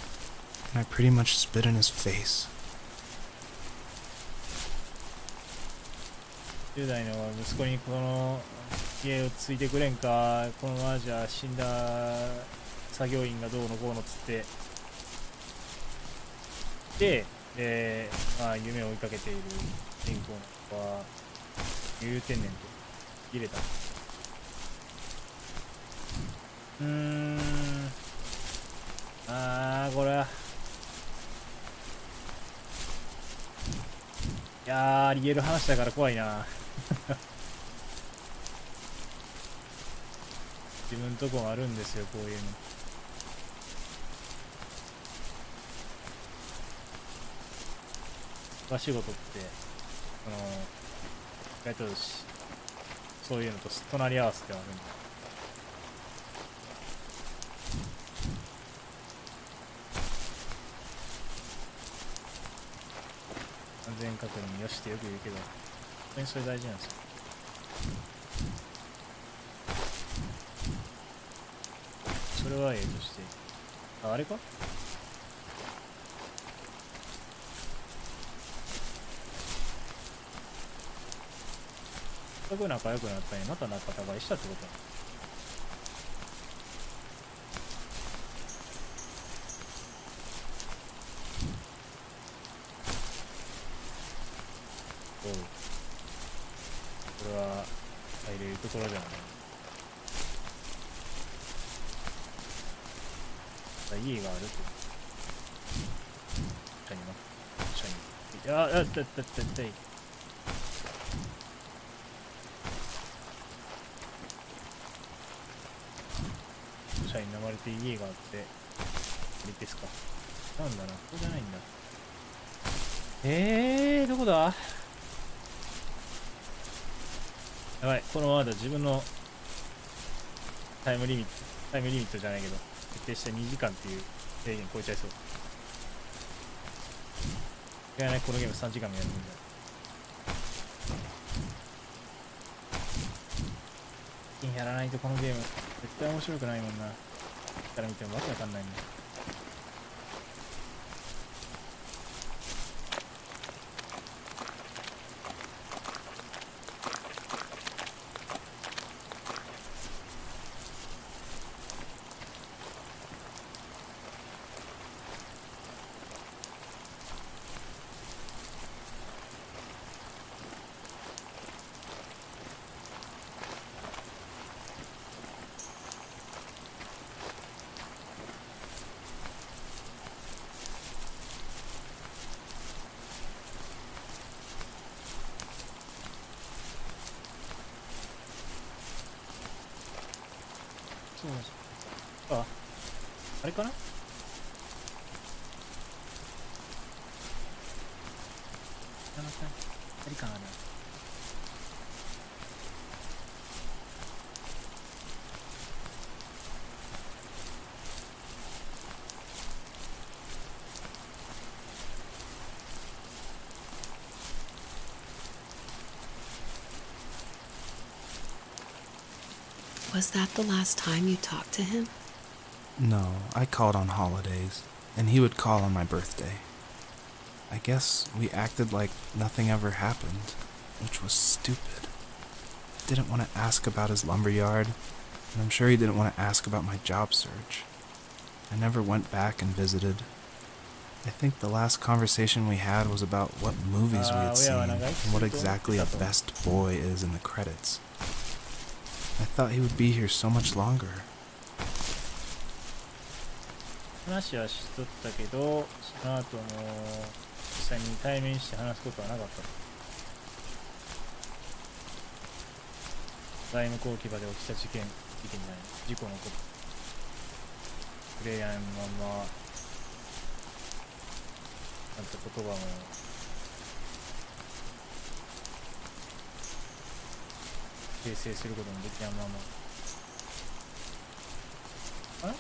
and I pretty much spit in his face. 10代の息子にこの家を継いでくれんか、このままじゃ死んだ作業員がどうのこうのっつってで、まあ夢を追いかけている主人公の子は言うてんねんと入れた。これいやありえる話だから怖いな。自分とこあるんですよ、こういうの。場仕事って意外とそういうのと隣り合わせではあるんだ。安全確認よしってよく言うけど、本当にそれ大事なんですよ。それはとして、あれか？せっかく仲良くなったのにまた仲違いしたってことなの？これは入れるところではない。家があるって社に社に流れて家があっていいですか。なんだな、ここじゃないんだ。どこだ。やばい、このままだ自分のタイムリミットじゃないけど設定した2時間っていう制限超えちゃいそう。いやね、このゲーム3時間もやるんだ。やらないとこのゲーム絶対面白くないもんな。から見てもわけわかんないんだ。そうあ、あれかな。なかなかありかな。Was that the last time you talked to him? No, I called on holidays, and he would call on my birthday. I guess we acted like nothing ever happened, which was stupid. Didn't want to ask about his lumberyard, and I'm sure he didn't want to ask about my job search. I never went back and visited. I think the last conversation we had was about what movies we had seen and what exactly a best boy is in the credits. I thought he would be here so much longer. 話はしとったけど、その後も実際に対面して話すことはなかった。財務公機場で起きた事件じゃない、事故のこと。プレイヤーのまま、なんて言葉も訂正することもできないまま。あれ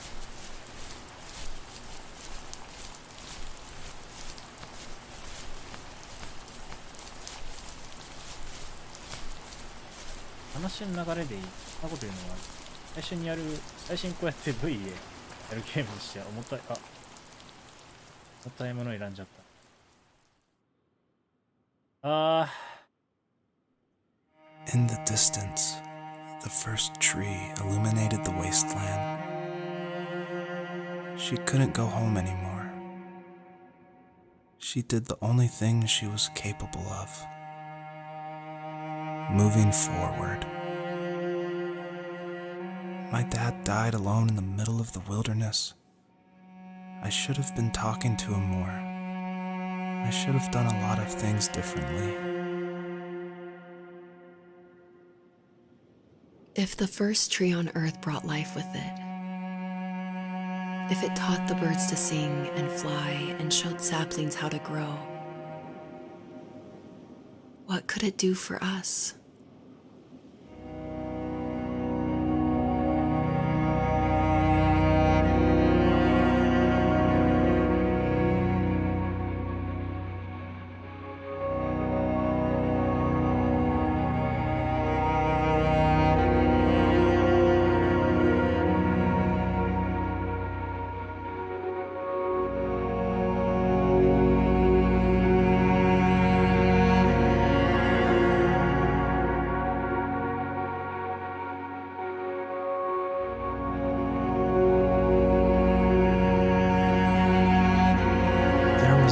話の流れでいい。そんなこと言うのは、最初にこうやって V でやるゲームにしては重たいものを選んじゃった。In the distance, the first tree illuminated the wasteland. She couldn't go home anymore. She did the only thing she was capable of. Moving forward. My dad died alone in the middle of the wilderness. I should have been talking to him more. I should have done a lot of things differently. If the first tree on earth brought life with it, if it taught the birds to sing and fly and showed saplings how to grow, what could it do for us?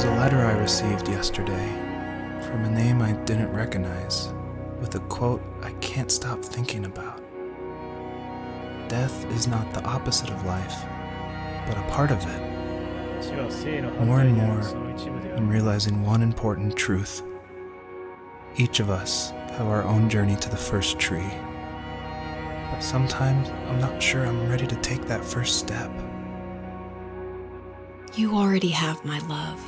A letter I received yesterday from a name I didn't recognize, with a quote I can't stop thinking about. Death is not the opposite of life, but a part of it. More and more, I'm realizing one important truth. Each of us have our own journey to the first tree. But sometimes I'm not sure I'm ready to take that first step. You already have my love.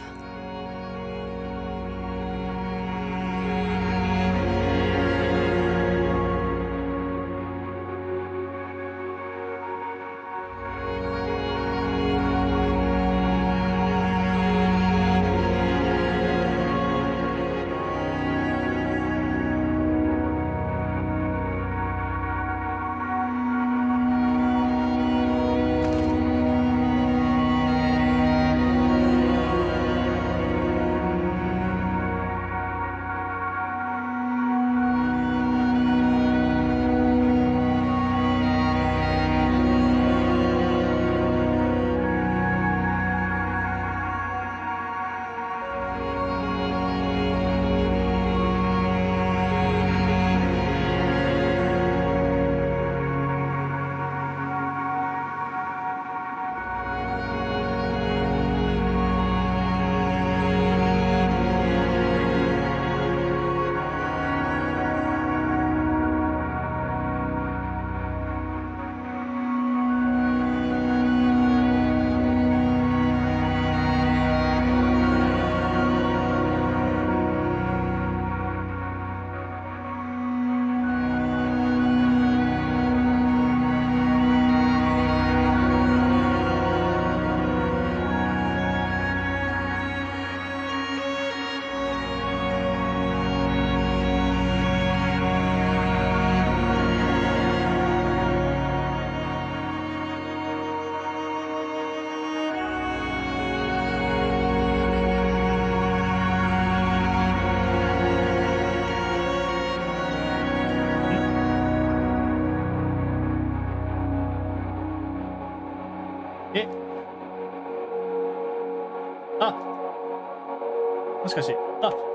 もしかして、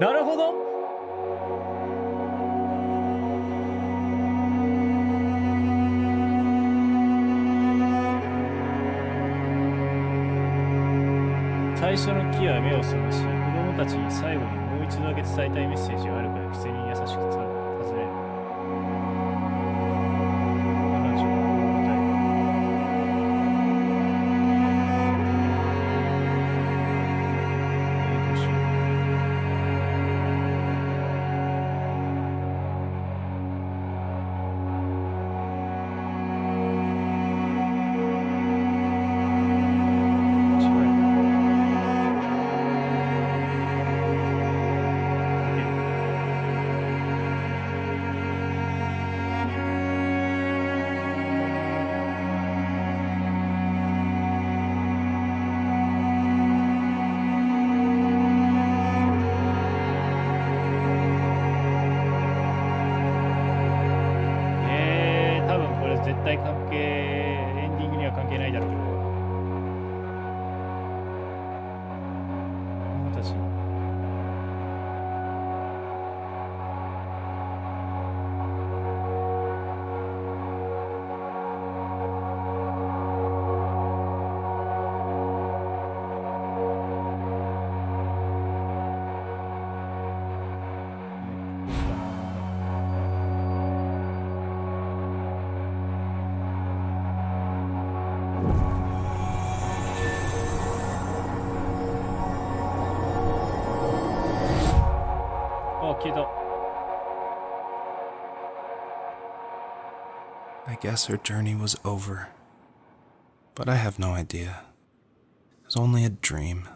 なるほど。最初の木は目を覚まし、子供たちに最後にもう一度だけ伝えたいメッセージがあるから狐に優しく尋ねる。彼女は答える。どうしよう。多分これ絶対関係、エンディングには関係ないだろうけど、私消えた。I guess her journey was over. But I have no idea. It was only a dream.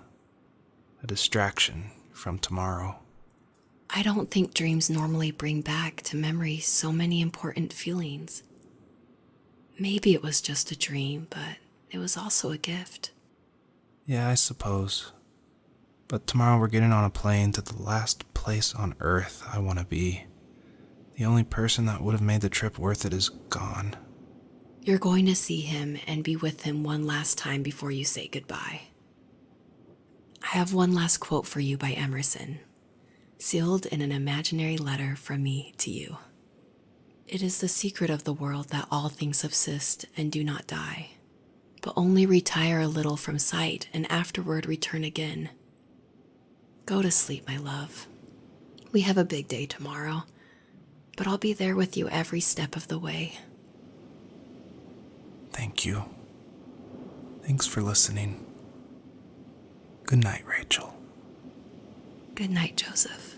A distraction from tomorrow. I don't think dreams normally bring back to memory so many important feelings. Maybe it was just a dream, but it was also a gift. Yeah, I suppose. But tomorrow we're getting on a plane to the last place on Earth I want to be. The only person that would have made the trip worth it is gone. You're going to see him and be with him one last time before you say goodbye. I have one last quote for you by Emerson, sealed in an imaginary letter from me to you. It is the secret of the world that all things subsist and do not die, but only retire a little from sight and afterward return again. Go to sleep, my love. We have a big day tomorrow, but I'll be there with you every step of the way. Thank you. Thanks for listening. Good night, Rachel. Good night, Joseph.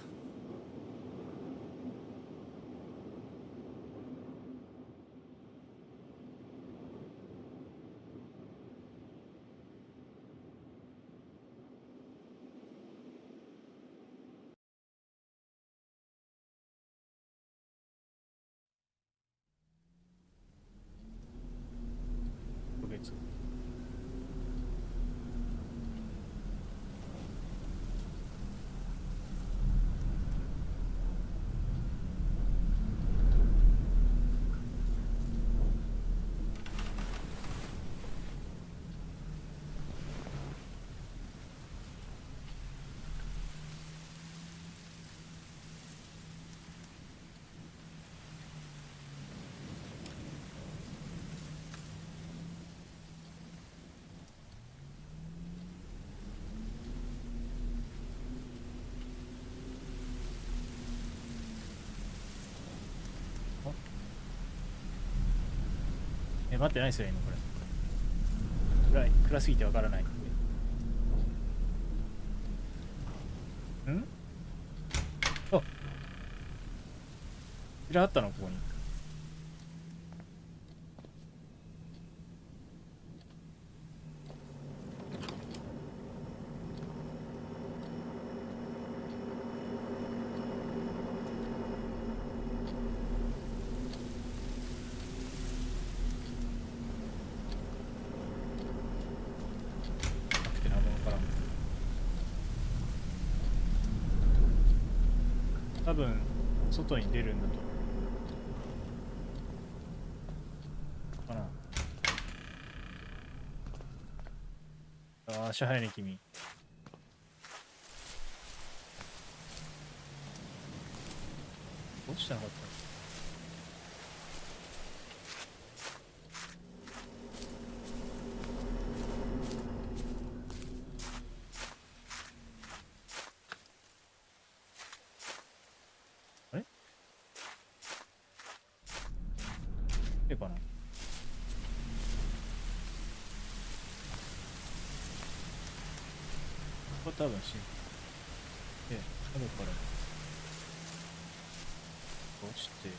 別。待ってないですよ今これ。暗すぎてわからない。ん？あ、扉あったのここに。多分外に出るんだとかな。足早いね君。落ちてなかった。これ多分死んで、後から落ちて、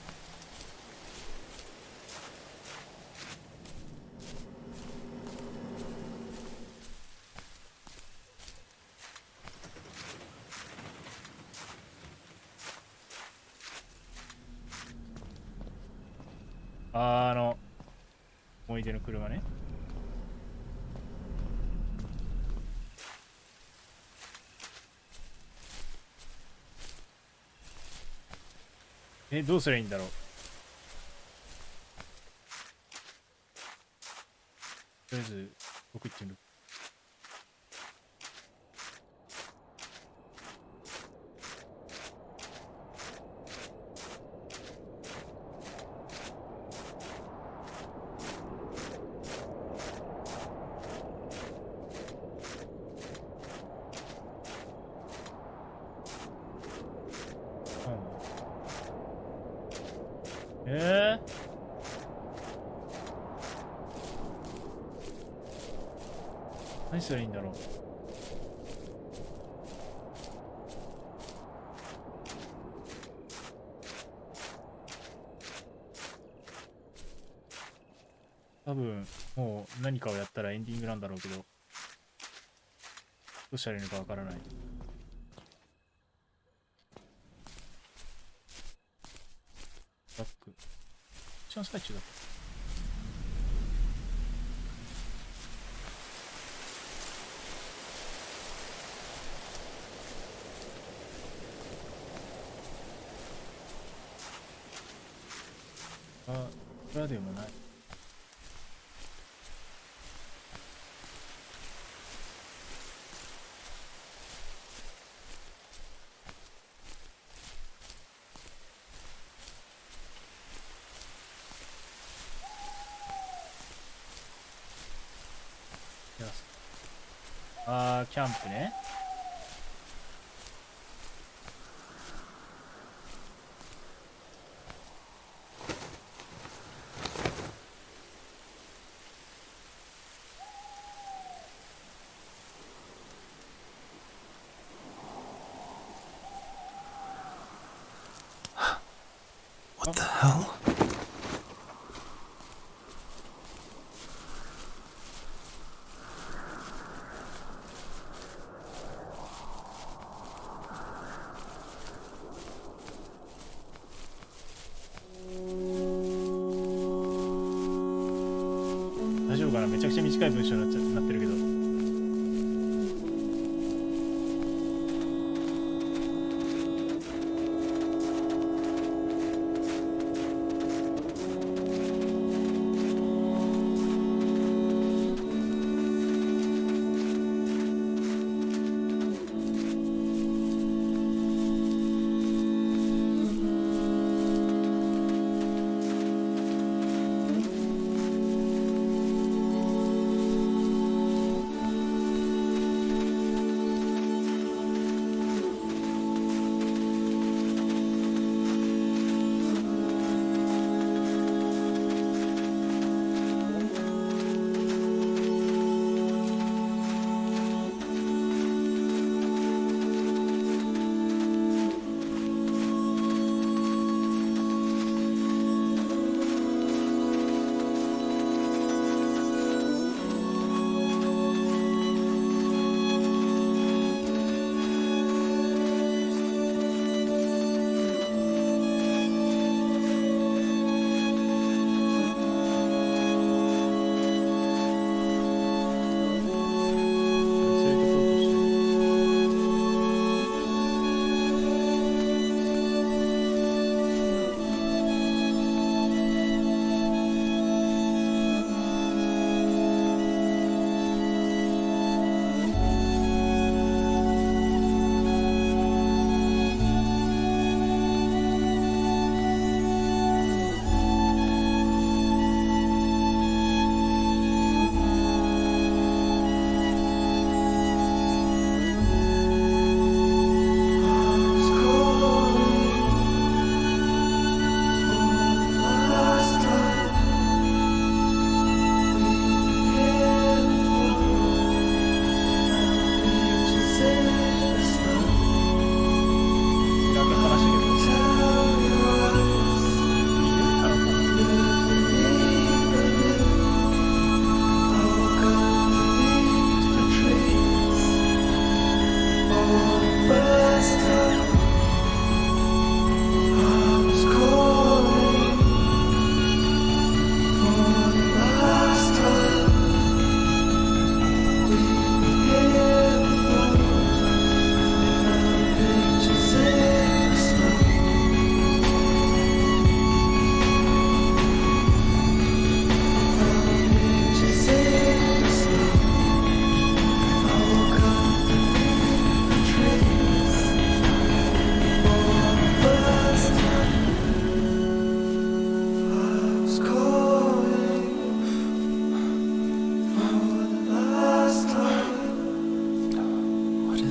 思い出の車ね。どうすればいいんだろう。とりあえず、僕行ってみる。何すればいいんだろう。多分もう何かをやったらエンディングなんだろうけど、どうしたらいいのかわからない。バック一番最中だった。これはでもない。キャンプね。What the hell?大丈夫かな。めちゃくちゃ短い文章になってるけど。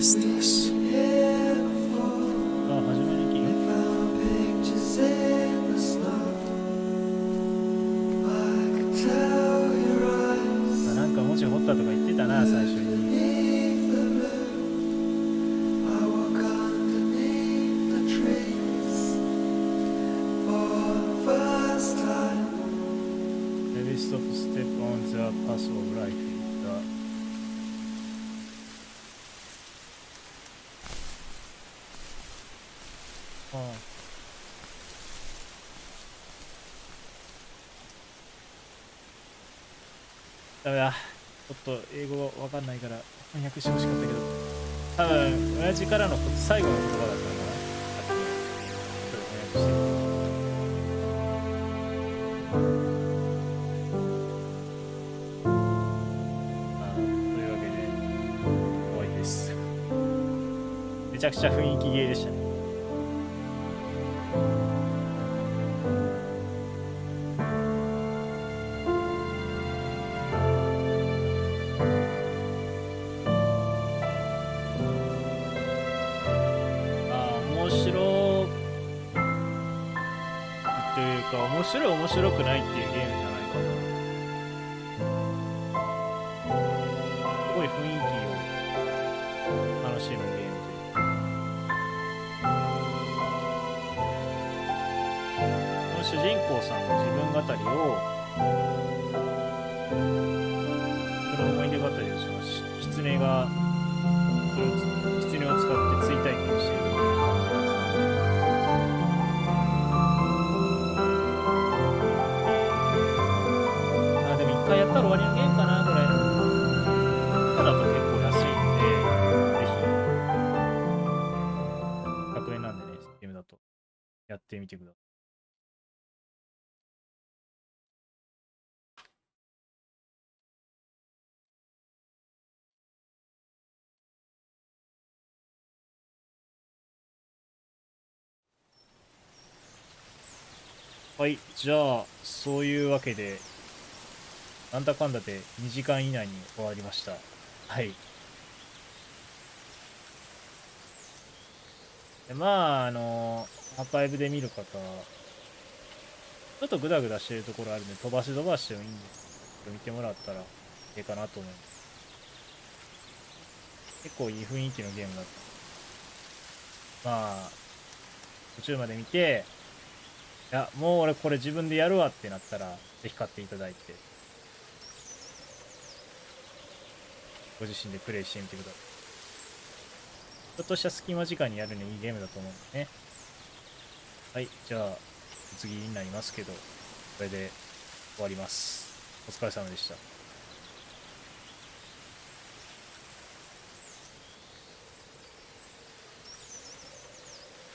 is this? あ、初めになんか文字掘ったとか言ってたな、最初に。Every stop step on the path of life is the ダメだ。ちょっと英語わかんないから翻訳してほしかったけど、多分親父からの最後の言葉だったのかな。ちょっと翻訳して。というわけで終わりです。めちゃくちゃ雰囲気ゲーでしたね。面白い面白くないっていうゲームじゃないかな。すごい雰囲気を楽しむゲームというか、この主人公さんの自分語りを、その思い出語りをします。狐が狐を使って追体験しているみたいな感じなんですね。やったら終わりのゲームかな、これ。今だと結構安いんで、ぜひ、100円なんでね、ゲームだとやってみてください。はい、じゃあ、そういうわけで、なんだかんだで2時間以内に終わりました。はい。でまあ、アーカイブで見る方、ちょっとグダグダしてるところあるんで、飛ばし飛ばしてもいいんですけど、見てもらったらいいかなと思います。結構いい雰囲気のゲームだった。まあ、途中まで見て、いや、もう俺これ自分でやるわってなったら、ぜひ買っていただいて、ご自身でプレイしてみてください。ちょっとした隙間時間にやるにいいゲームだと思うんでね。はい、じゃあ、次になりますけど、これで終わります。お疲れ様でした。